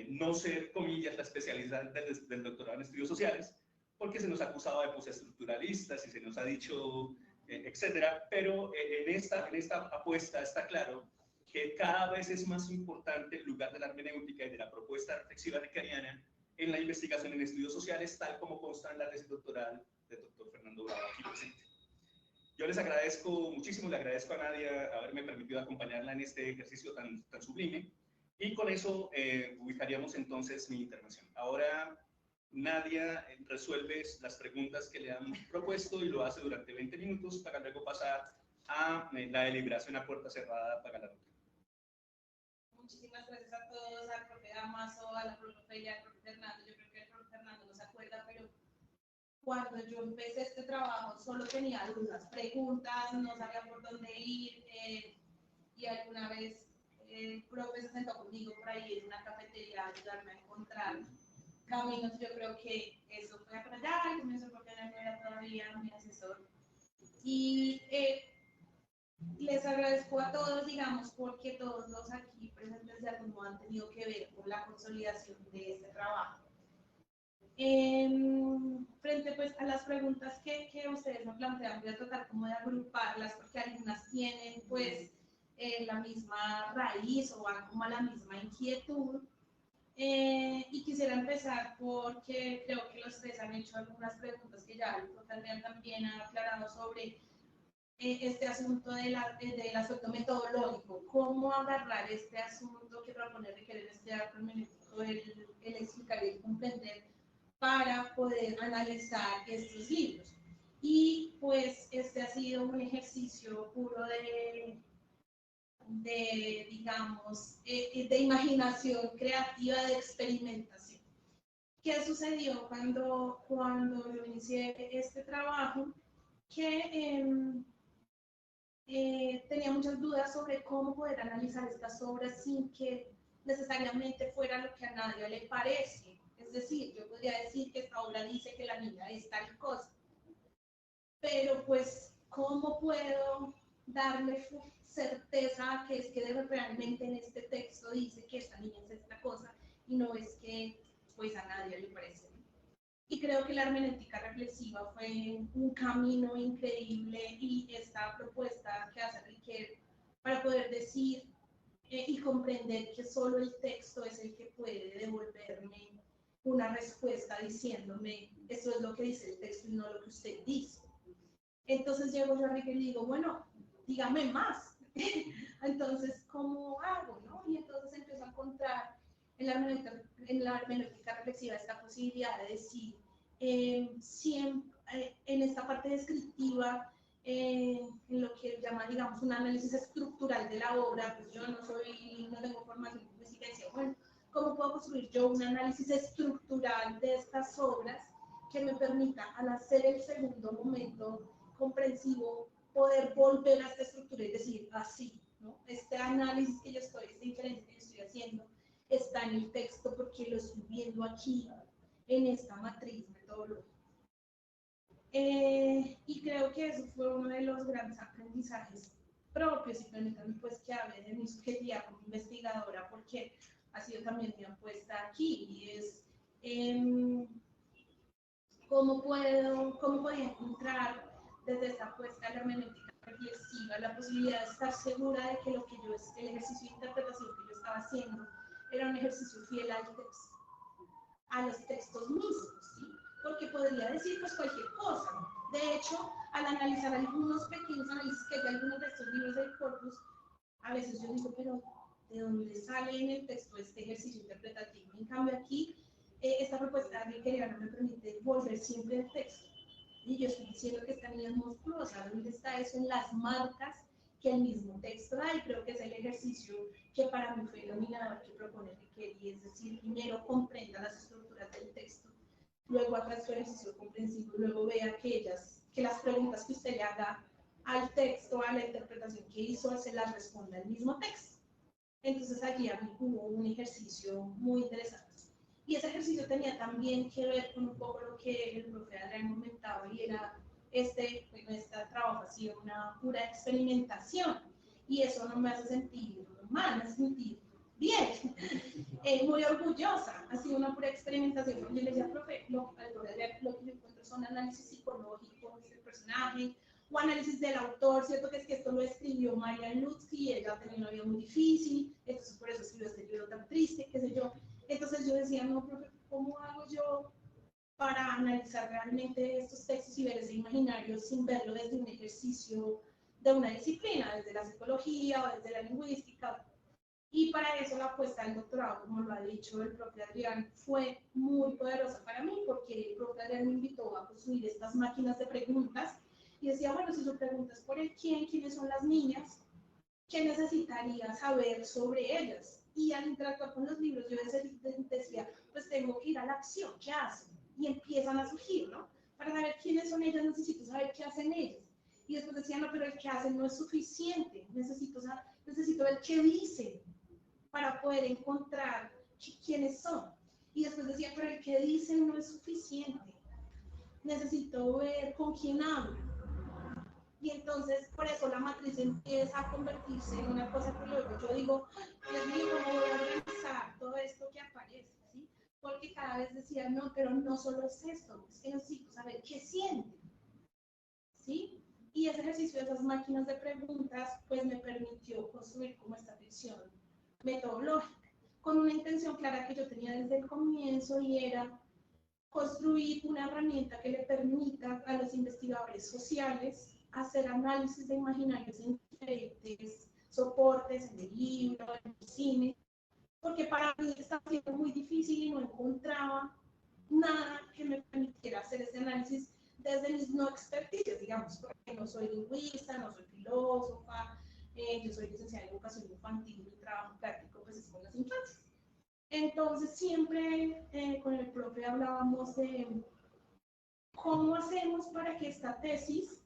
no ser, comillas, la especialidad del doctorado en estudios sociales, porque se nos ha acusado de postestructuralistas y se nos ha dicho, etcétera, pero en esta apuesta está claro que cada vez es más importante el lugar de la hermenéutica y de la propuesta reflexiva rickeriana en la investigación en estudios sociales, tal como consta en la tesis doctoral del doctor Fernando Bravo aquí presente. Yo les agradezco muchísimo, le agradezco a Nadia haberme permitido acompañarla en este ejercicio tan sublime, y con eso ubicaríamos entonces mi intervención. Ahora Nadia resuelve las preguntas que le han propuesto y lo hace durante 20 minutos para luego pasar a la deliberación a puerta cerrada para la nota. Muchísimas gracias a todos, al profe Damaso, a la profe Felia, al profe Fernando. Yo creo que el profe Fernando no se acuerda, pero cuando yo empecé este trabajo solo tenía algunas preguntas, no sabía por dónde ir, y alguna vez el profe se sentó conmigo por ahí en una cafetería a ayudarme a encontrar caminos. Yo creo que eso fue para allá, al comienzo porque no era todavía mi asesor. Y les agradezco a todos, digamos, porque todos los aquí presentes de algún modo han tenido que ver con la consolidación de este trabajo. Frente pues a las preguntas que ustedes me plantean, voy a tratar como de agruparlas porque algunas tienen pues la misma raíz o van como a la misma inquietud. Y quisiera empezar porque creo que los tres han hecho algunas preguntas que ya el profesor también ha aclarado sobre este asunto del aspecto metodológico, cómo agarrar este asunto que propone requerir este arco hermenéutico, el explicar y el comprender para poder analizar estos libros. Y pues este ha sido un ejercicio puro de digamos, de imaginación creativa, de experimentación. ¿Qué sucedió cuando yo inicié este trabajo? Que tenía muchas dudas sobre cómo poder analizar estas obras sin que necesariamente fuera lo que a nadie le parece. Es decir, yo podría decir que esta obra dice que la niña es tal cosa, pero pues, ¿cómo puedo darle certeza a que es que realmente en este texto dice que esta niña es esta cosa y no es que pues a nadie le parece? Y creo que la hermenéutica reflexiva fue un camino increíble, y esta propuesta que hace Riquet para poder decir y comprender que solo el texto es el que puede devolverme una respuesta diciéndome esto es lo que dice el texto y no lo que usted dice. Entonces llego yo a Riquet y digo, bueno, dígame más. Entonces, ¿cómo hago? ¿No? Y entonces empiezo a encontrar en la hermenéutica reflexiva esta posibilidad de decir, siempre, en esta parte descriptiva, en lo que llama, digamos, un análisis estructural de la obra, pues yo no tengo formación en investigación, bueno, ¿cómo puedo construir yo un análisis estructural de estas obras que me permita, al hacer el segundo momento comprensivo, poder volver a esta estructura y decir, así, ¿no? Este análisis que yo estoy, esta inferencia que yo estoy haciendo, está en el texto porque lo estoy viendo aquí, en esta matriz metodológica. Y creo que eso fue uno de los grandes aprendizajes propios, y permítanme pues que hable de mi subjetividad como investigadora, porque ha sido también mi apuesta aquí, y es cómo podía encontrar desde esta apuesta a la hermenéutica reflexiva la posibilidad de estar segura de que el ejercicio de interpretación que yo estaba haciendo era un ejercicio fiel al texto, a los textos mismos, ¿sí? Porque podría decir pues cualquier cosa. De hecho, al analizar algunos pequeños análisis que hay de algunos de estos libros del corpus, a veces yo digo, pero ¿de dónde sale en el texto este ejercicio interpretativo? En cambio aquí, esta propuesta riqueriana me permite volver siempre al texto. Y yo estoy diciendo que esta niña es monstruosa. ¿Dónde está eso? En las marcas que el mismo texto da, y creo que es el ejercicio que para mí fue iluminador que propone Riquet, y es decir, primero comprenda las estructuras del texto, luego haga su ejercicio comprensivo, luego vea que las preguntas que usted le haga al texto, a la interpretación que hizo, se las responda el mismo texto. Entonces allí a mí hubo un ejercicio muy interesante. Y ese ejercicio tenía también que ver con un poco lo que el profe Adrián comentaba, y era este trabajo ha sido una pura experimentación, y eso no me hace sentir mal, me hace sentir bien, muy orgullosa. Ha sido una pura experimentación, porque yo le decía, profe, lo que yo encuentro son análisis psicológicos del personaje, o análisis del autor, ¿cierto? Que es que esto lo escribió María Lutsky, ella tenía una vida muy difícil, entonces por eso escribió este libro tan triste, qué sé yo. Entonces yo decía, no, profe, ¿cómo hago yo para analizar realmente estos textos y ver ese imaginario sin verlo desde un ejercicio de una disciplina, desde la psicología o desde la lingüística? Y para eso la apuesta del doctorado, como lo ha dicho el propio Adrián, fue muy poderosa para mí, porque el propio Adrián me invitó a construir estas máquinas de preguntas y decía, bueno, si su pregunta es por el quién, quiénes son las niñas, ¿qué necesitaría saber sobre ellas? Y al interactuar con los libros, yo decía, pues tengo que ir a la acción, ¿qué hacen? Y empiezan a surgir, ¿no? Para saber quiénes son ellas, necesito saber qué hacen ellas. Y después decía, no, pero el que hacen no es suficiente, necesito ver qué dicen para poder encontrar quiénes son. Y después decía, pero el que dicen no es suficiente, necesito ver con quién hablo. Y entonces, por eso la matriz empieza a convertirse en una cosa que luego yo digo, Dios mío, ¿cómo voy a organizar todo esto que aparece? ¿Sí? Porque cada vez decía, no, pero no solo es esto, es que necesito saber qué sienten. ¿Sí? Y ese ejercicio de esas máquinas de preguntas, pues me permitió construir como esta visión metodológica, con una intención clara que yo tenía desde el comienzo, y era construir una herramienta que le permita a los investigadores sociales hacer análisis de imaginarios en diferentes soportes, en el libro, en el cine, porque para mí estaba siendo muy difícil y no encontraba nada que me permitiera hacer ese análisis desde mis no experticias, digamos, porque no soy lingüista, no soy filósofa, yo soy licenciada en educación infantil, mi trabajo práctico pues es con las infancias. Entonces siempre con el profe hablábamos de cómo hacemos para que esta tesis,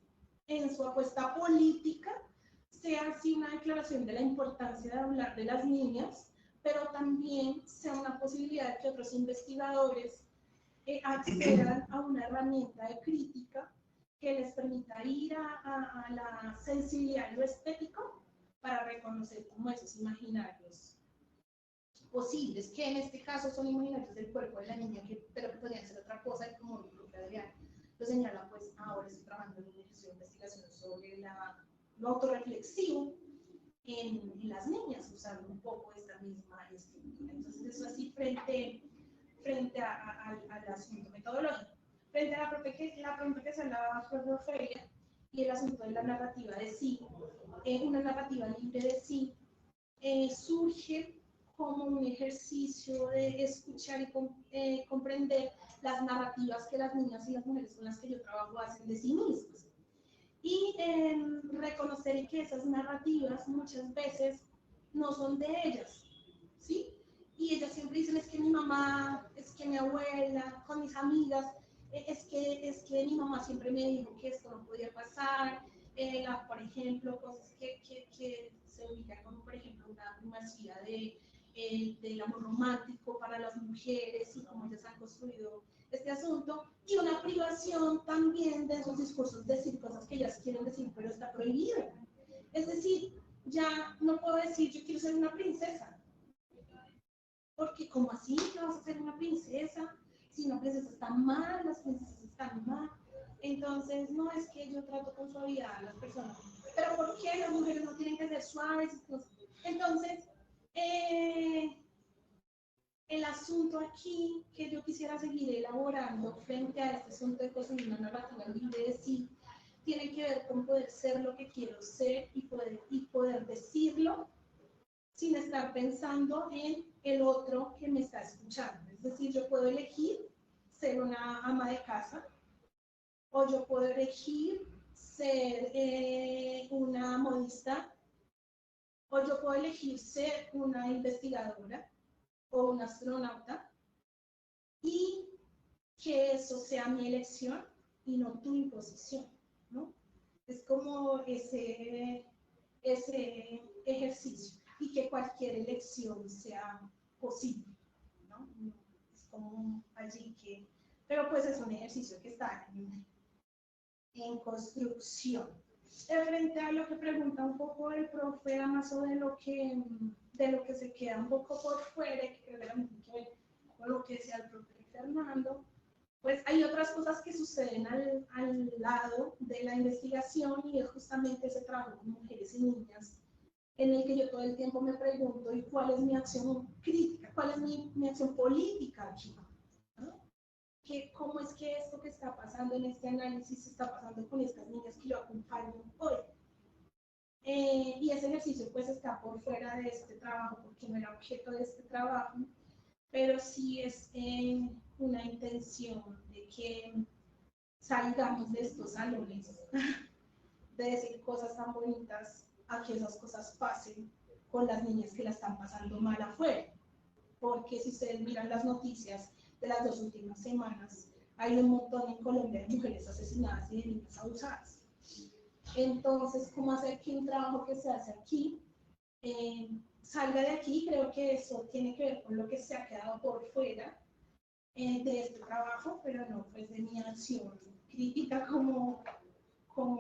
en su apuesta política, sea así una declaración de la importancia de hablar de las niñas, pero también sea una posibilidad de que otros investigadores accedan a una herramienta de crítica que les permita ir a la sensibilidad y lo estético para reconocer como esos imaginarios posibles, que en este caso son imaginarios del cuerpo de la niña, pero que podrían ser otra cosa, y como el propio Adrián lo señala, pues ahora estoy trabajando en un ejercicio de investigación sobre lo autorreflexivo en las niñas, usando un poco esta misma estructura. Entonces, eso así frente al asunto metodológico. Frente a la pregunta que se hablaba por Ofelia y el asunto de la narrativa de sí, una narrativa libre de sí, surge como un ejercicio de escuchar y comprender las narrativas que las niñas y las mujeres con las que yo trabajo hacen de sí mismas. Y reconocer que esas narrativas muchas veces no son de ellas, ¿sí? Y ellas siempre dicen, es que mi mamá, es que mi abuela, con mis amigas, es que mi mamá siempre me dijo que esto no podía pasar, por ejemplo, cosas que se ubican como, por ejemplo, una primacía del amor romántico para las mujeres y cómo ellas han construido este asunto, y una privación también de esos discursos, decir cosas que ellas quieren decir, pero está prohibido. Es decir, ya no puedo decir, yo quiero ser una princesa, porque ¿cómo así que vas a ser una princesa? Si una princesa está mal, las princesas están mal. Entonces, no es que yo trato con suavidad a las personas, pero ¿por qué las mujeres no tienen que ser suaves? Entonces, el asunto aquí que yo quisiera seguir elaborando frente a este asunto de construir una narrativa libre de sí, tiene que ver con poder ser lo que quiero ser y poder decirlo sin estar pensando en el otro que me está escuchando. Es decir, yo puedo elegir ser una ama de casa, o yo puedo elegir ser una modista, o yo puedo elegir ser una investigadora o un astronauta, y que eso sea mi elección y no tu imposición, ¿no? Es como ese ejercicio, y que cualquier elección sea posible, ¿no? Es como allí que, pero pues es un ejercicio que está en construcción. Frente a lo que pregunta un poco el profe Amazo de lo que se queda un poco por fuera, que creo que también tiene que ver con lo que decía el profe Fernando, pues hay otras cosas que suceden al lado de la investigación, y es justamente ese trabajo con mujeres y niñas, en el que yo todo el tiempo me pregunto, ¿y cuál es mi acción crítica? ¿Cuál es mi acción política aquí? cómo es que esto que está pasando en este análisis está pasando con estas niñas que yo acompaño hoy. Y ese ejercicio pues está por fuera de este trabajo porque no era objeto de este trabajo, pero sí es una intención de que salgamos de estos salones, de decir cosas tan bonitas, a que esas cosas pasen con las niñas que la están pasando mal afuera. Porque si ustedes miran las noticias de las 2 últimas semanas, hay un montón en Colombia de mujeres asesinadas y de niñas abusadas. Entonces, ¿cómo hacer que un trabajo que se hace aquí salga de aquí? Creo que eso tiene que ver con lo que se ha quedado por fuera de este trabajo, pero no pues de mi acción crítica como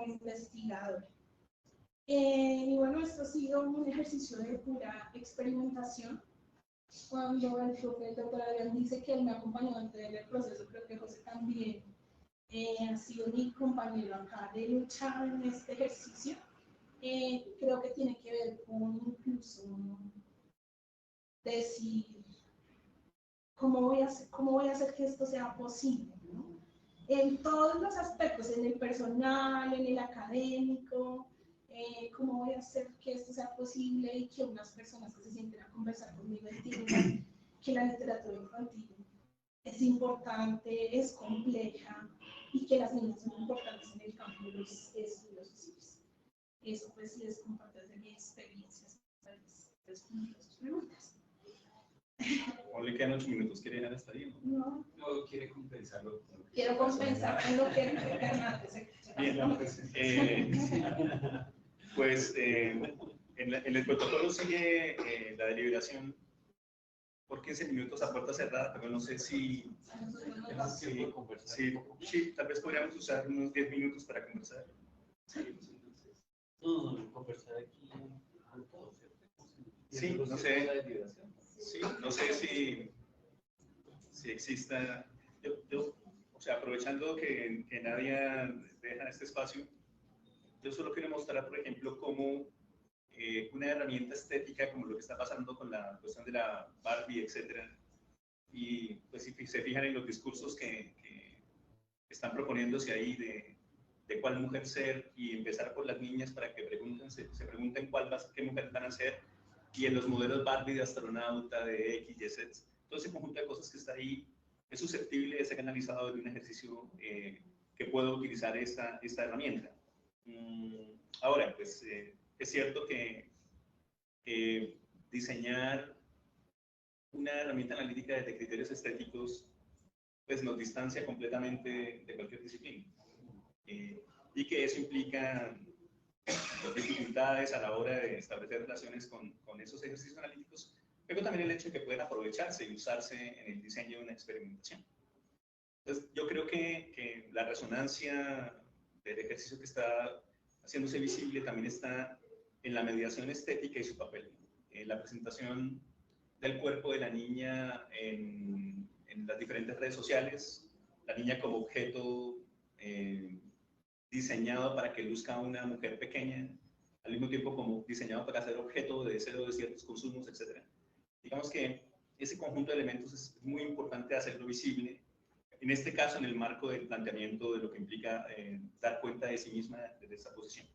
investigadora. Y bueno, esto ha sido un ejercicio de pura experimentación. Cuando el doctor Adrián dice que él me acompañó durante el proceso, creo que José también ha sido mi compañero acá de lucha en este ejercicio. Creo que tiene que ver con incluso decir cómo voy a hacer que esto sea posible, ¿no? En todos los aspectos, en el personal, en el académico, cómo voy a hacer que esto sea posible y que unas personas que se sienten a conversar conmigo entiendan que la literatura infantil es importante, es compleja y que las niñas son importantes en el campo de los estudios sociales. Eso pues sí es compartir de mi experiencia. Responder sus preguntas. O le quedan 8 minutos, ¿quiere dejar hasta ahí? No. No quiere compensarlo. Quiero compensar con lo que Fernando se Pues en el protocolo sigue la deliberación por 15 minutos a puerta cerrada, pero no sé si tal vez podríamos usar unos 10 minutos para conversar. No, conversar aquí. Sí, no sé. Sí, no sé si exista. O sea, aprovechando que Nadia deja este espacio, yo solo quiero mostrar, por ejemplo, cómo una herramienta estética como lo que está pasando con la cuestión de la Barbie, etcétera, y pues si se fijan en los discursos que están proponiéndose ahí de cuál mujer ser y empezar por las niñas para que se pregunten qué mujer van a ser, y en los modelos Barbie de astronauta, de X, Y, Z, todo ese conjunto de cosas que está ahí es susceptible de ser analizado en un ejercicio que pueda utilizar esta herramienta. Ahora, pues es cierto que diseñar una herramienta analítica de criterios estéticos pues nos distancia completamente de cualquier disciplina y que eso implica dificultades a la hora de establecer relaciones con esos ejercicios analíticos, pero también el hecho de que pueden aprovecharse y usarse en el diseño de una experimentación. Entonces, yo creo que la resonancia del ejercicio que está haciéndose visible también está en la mediación estética y su papel. La presentación del cuerpo de la niña en las diferentes redes sociales, la niña como objeto diseñado para que luzca una mujer pequeña, al mismo tiempo como diseñado para ser objeto de deseo de ciertos consumos, etc. Digamos que ese conjunto de elementos es muy importante hacerlo visible, en este caso en el marco del planteamiento de lo que implica dar cuenta de sí misma desde esa posición.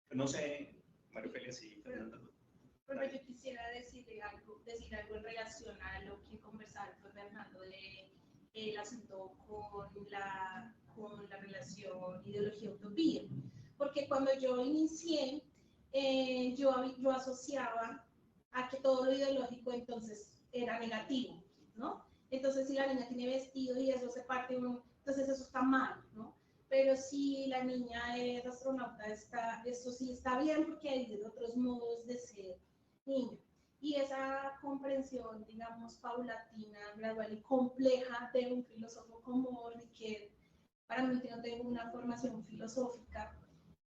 Pero no sé, María Ofelia, si Fernanda. Pero yo quisiera decir algo en relación a lo que conversaba con Fernando del asunto con la relación ideología-utopía. Porque cuando yo inicié, yo asociaba a que todo lo ideológico entonces era negativo, ¿no? Entonces si la niña tiene vestido y eso se parte, entonces eso está mal, ¿no? Pero si la niña es astronauta, eso sí está bien porque hay otros modos de ser niña. Y esa comprensión, digamos, paulatina, gradual y compleja de un filósofo como Riquet, para mí que no tengo una formación filosófica,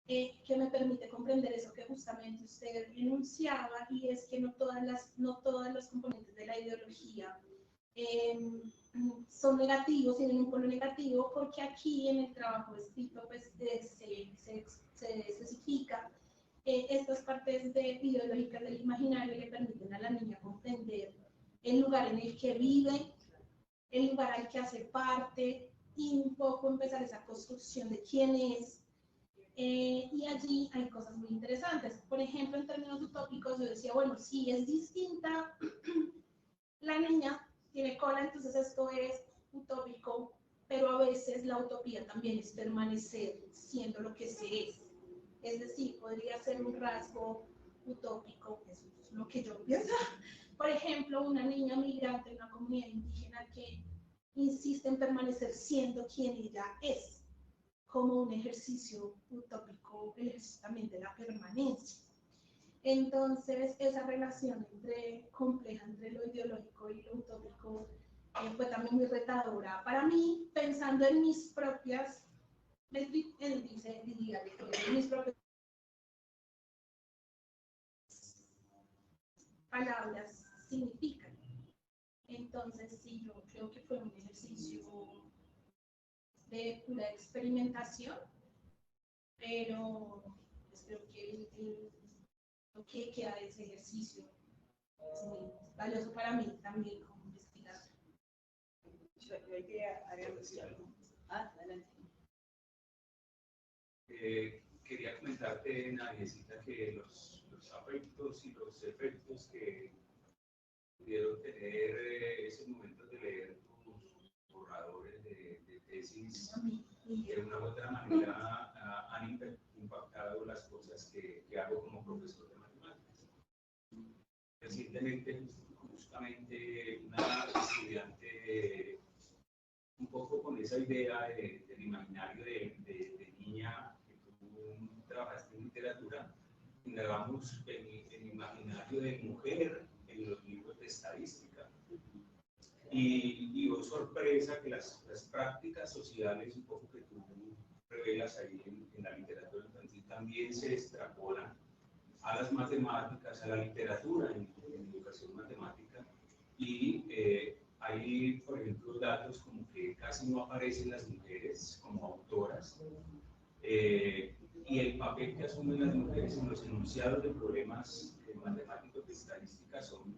que me permite comprender eso que justamente usted enunciaba, y es que no todas los componentes de la ideología son negativos, tienen un polo negativo, porque aquí en el trabajo escrito pues, se especifica estas partes ideológicas del imaginario le permiten a la niña comprender el lugar en el que vive, el lugar al que hace parte, y un poco empezar esa construcción de quién es. Y allí hay cosas muy interesantes. Por ejemplo, en términos utópicos, yo decía, bueno, sí es distinta, la niña tiene cola, entonces esto es utópico, pero a veces la utopía también es permanecer siendo lo que se es. Es decir, podría ser un rasgo utópico, eso es lo que yo pienso. Por ejemplo, una niña migrante de una comunidad indígena que insiste en permanecer siendo quien ella es, como un ejercicio utópico, el ejercicio también de la permanencia. Entonces, esa relación compleja entre lo ideológico y lo utópico fue también muy retadora para mí, pensando en mis propias, mis propias palabras significan. Entonces, sí, yo creo que fue un ejercicio de pura experimentación, pero espero que lo que queda de ese ejercicio es muy valioso para mí también como investigador. Yo quería agregar algo. Adelante. Quería comentarte, Nadiecita, que los afectos y los efectos que pudieron tener esos momentos de leer tus borradores de tesis, de una u otra manera han impactado las cosas que hago como profesor de matemáticas. Recientemente, justamente, una estudiante, un poco con esa idea del imaginario de niña, que tú trabajaste en literatura, indagamos en el imaginario de mujer en los libros de estadística. Y oh sorpresa que las prácticas sociales, un poco que tú revelas ahí en la literatura infantil, también se extrapolan a las matemáticas, a la literatura en educación matemática. Y hay, por ejemplo, datos como que casi no aparecen las mujeres como autoras. Y el papel que asumen las mujeres en los enunciados de problemas matemáticos de estadística son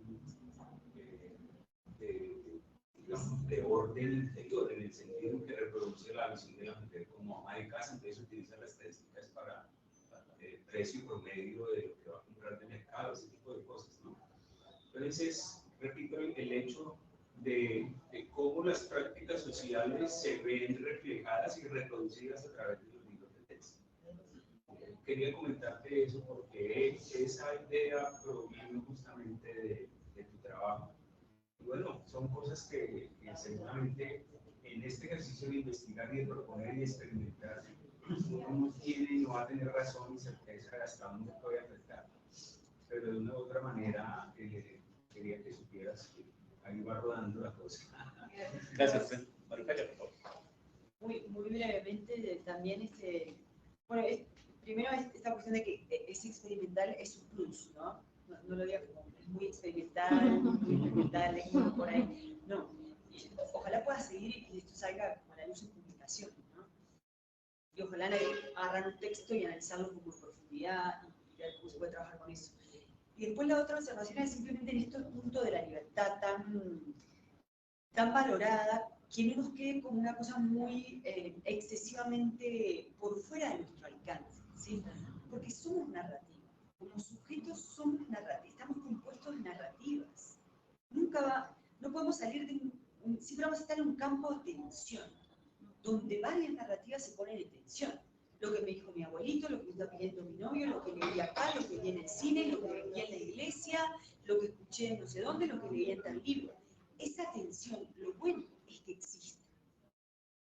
de orden interior, en el sentido que reproduce la visión de la mujer como ama de casa, entonces utiliza las estadísticas para el precio promedio de lo que va a comprar de mercado, ese tipo de cosas, ¿no? Entonces, repito, el hecho de cómo las prácticas sociales se ven reflejadas y reproducidas a través de los libros de texto. Quería comentarte eso porque esa idea provino justamente de tu trabajo. Y bueno, son cosas que seguramente en este ejercicio de investigar y de proponer y experimentar, uno no tiene y no va a tener razón y certeza de hasta dónde puede afectar. Pero de una u otra manera, quería que supieras que ahí va rodando la cosa. Gracias, Maricaria. Muy brevemente, también, bueno, primero esta cuestión de que es experimental es un plus, ¿no? No lo diga como es muy experimental, es muy por ahí. No, ojalá pueda seguir y esto salga como a la luz en publicación, ¿no? Y ojalá agarrar un texto y analizarlo con profundidad y ver cómo se puede trabajar con eso. Y después la otra observación es simplemente en este punto de la libertad tan valorada, que no nos quede como una cosa muy excesivamente por fuera de nuestro alcance, ¿sí? Porque somos narrativas, como sujetos somos narrativas, estamos compuestos de narrativas. No podemos salir siempre vamos a estar en un campo de tensión, donde varias narrativas se ponen en tensión. Lo que me dijo mi abuelito, lo que me está pidiendo mi novio, lo que leí acá, lo que vi en el cine, lo que leí en la iglesia, lo que escuché en no sé dónde, lo que leí en tal libro. Esa tensión, lo bueno es que exista.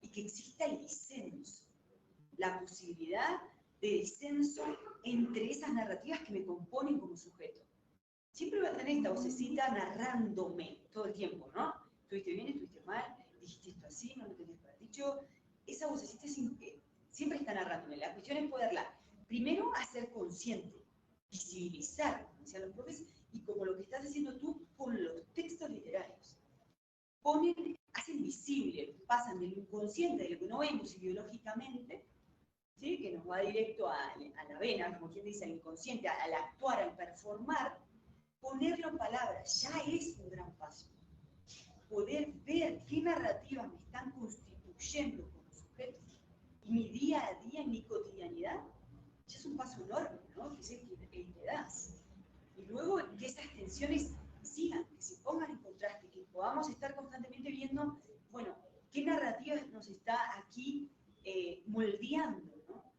Y que exista el disenso, la posibilidad de disenso entre esas narrativas que me componen como sujeto. Siempre voy a tener esta vocecita narrándome todo el tiempo, ¿no? Estuviste bien, estuviste mal, dijiste esto así, no lo tenías que haber dicho. Esa vocecita siempre está narrándome. La cuestión es poderla, primero, hacer consciente, visibilizar, como decían los profes, y como lo que estás haciendo tú con los textos literarios. Hacen visible, pasan del inconsciente, de lo que no vemos ideológicamente, ¿sí? Que nos va directo a la vena, como quien dice, al inconsciente, al actuar, al performar, ponerlo en palabras, ya es un gran paso. Poder ver qué narrativas me están constituyendo construyendo como sujetos. Y mi día a día, en mi cotidianidad, ya es un paso enorme, ¿no? Que es el que das. Y luego que esas tensiones sigan, que se pongan en contraste, que podamos estar constantemente viendo, bueno, qué narrativa nos está aquí moldeando, ¿no?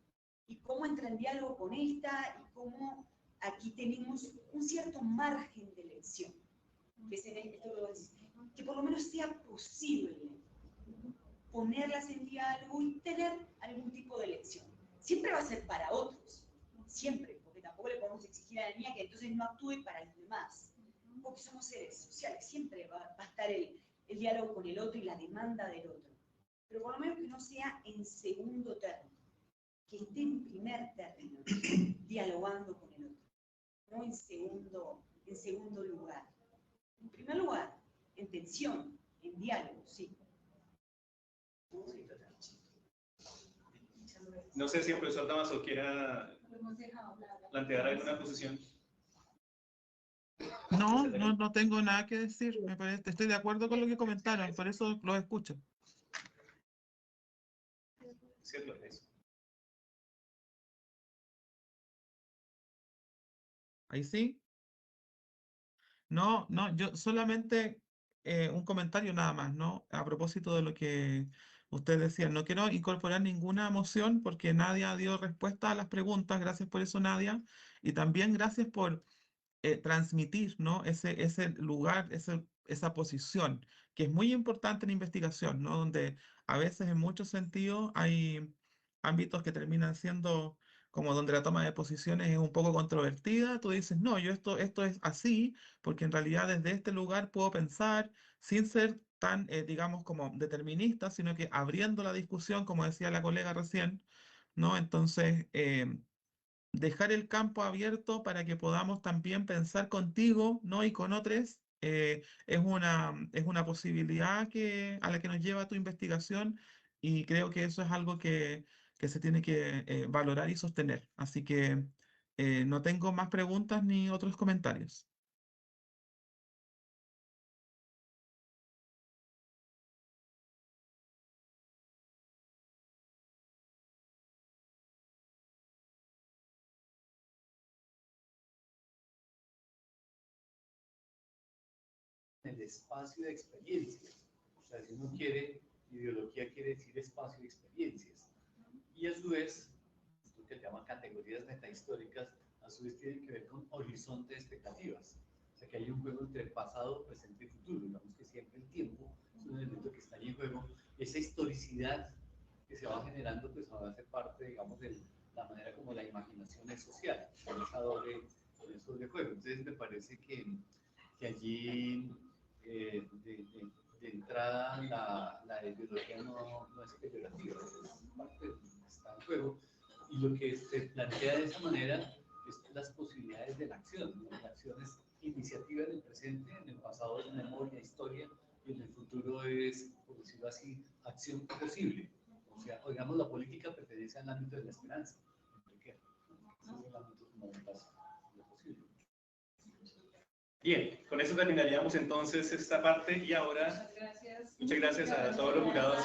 Y cómo entra en diálogo con esta, y cómo aquí tenemos un cierto margen de elección, que, que por lo menos sea posible ponerlas en diálogo y tener algún tipo de elección. Siempre va a ser para otros, siempre, porque tampoco le podemos exigir a la niña que entonces no actúe para los demás, porque somos seres sociales, siempre va a estar el diálogo con el otro y la demanda del otro, pero por lo menos que no sea en segundo término, que esté en primer término, dialogando con el otro, no en segundo lugar. En primer lugar, en tensión, en diálogo, sí. No sé si el profesor Damaso quiera plantear alguna posición. No tengo nada que decir. Me parece, estoy de acuerdo con lo que comentaron, por eso los escucho. Cierto es. Ahí sí. No, yo solamente un comentario nada más, ¿no? A propósito de lo que ustedes decían, no quiero incorporar ninguna moción porque Nadia dio respuesta a las preguntas, gracias por eso, Nadia, y también gracias por transmitir, ¿no? Ese lugar, esa posición, que es muy importante en investigación, ¿no? Donde a veces en muchos sentidos hay ámbitos que terminan siendo como donde la toma de posiciones es un poco controvertida. Tú dices, no, yo esto es así, porque en realidad desde este lugar puedo pensar sin ser tan, digamos, como determinista, sino que abriendo la discusión, como decía la colega recién, ¿no? Entonces, dejar el campo abierto para que podamos también pensar contigo, ¿no? Y con otros, es una posibilidad a la que nos lleva tu investigación y creo que eso es algo que se tiene que valorar y sostener. Así que no tengo más preguntas ni otros comentarios. El espacio de experiencias. O sea, si uno quiere, ideología quiere decir espacio de experiencias. Y a su vez, esto que se llama categorías metahistóricas, a su vez tiene que ver con horizonte de expectativas. O sea, que hay un juego entre pasado, presente y futuro. Digamos que siempre el tiempo es un elemento que está ahí en juego. Esa historicidad que se va generando, pues va a ser parte, digamos, de la manera como la imaginación es social, con esa doble juego. Entonces me parece que allí de entrada la ideología no es peyorativa, es parte de lo que está en juego. Y lo que se plantea de esa manera es las posibilidades de la acción, ¿no? La acción es iniciativa en el presente, en el pasado es memoria, historia, y en el futuro es, por decirlo así, acción posible. O sea, digamos, la política pertenece al ámbito de la esperanza. ¿Qué? Es el ámbito como de lo posible. Bien, con eso terminaríamos entonces esta parte y ahora muchas gracias a todos los jurados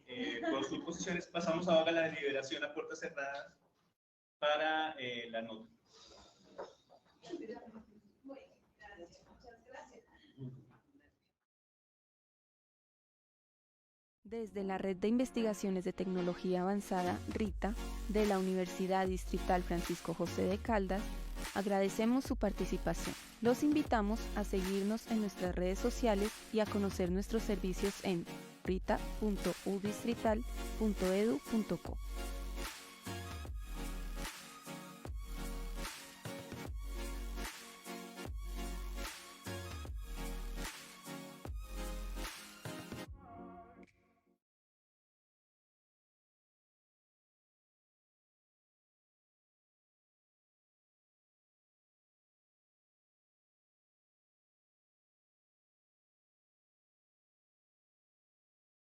y por sus posiciones. Pasamos ahora a la deliberación a puertas cerradas para la nota. Desde la Red de Investigaciones de Tecnología Avanzada, RITA, de la Universidad Distrital Francisco José de Caldas, agradecemos su participación. Los invitamos a seguirnos en nuestras redes sociales y a conocer nuestros servicios en rita.udistrital.edu.co.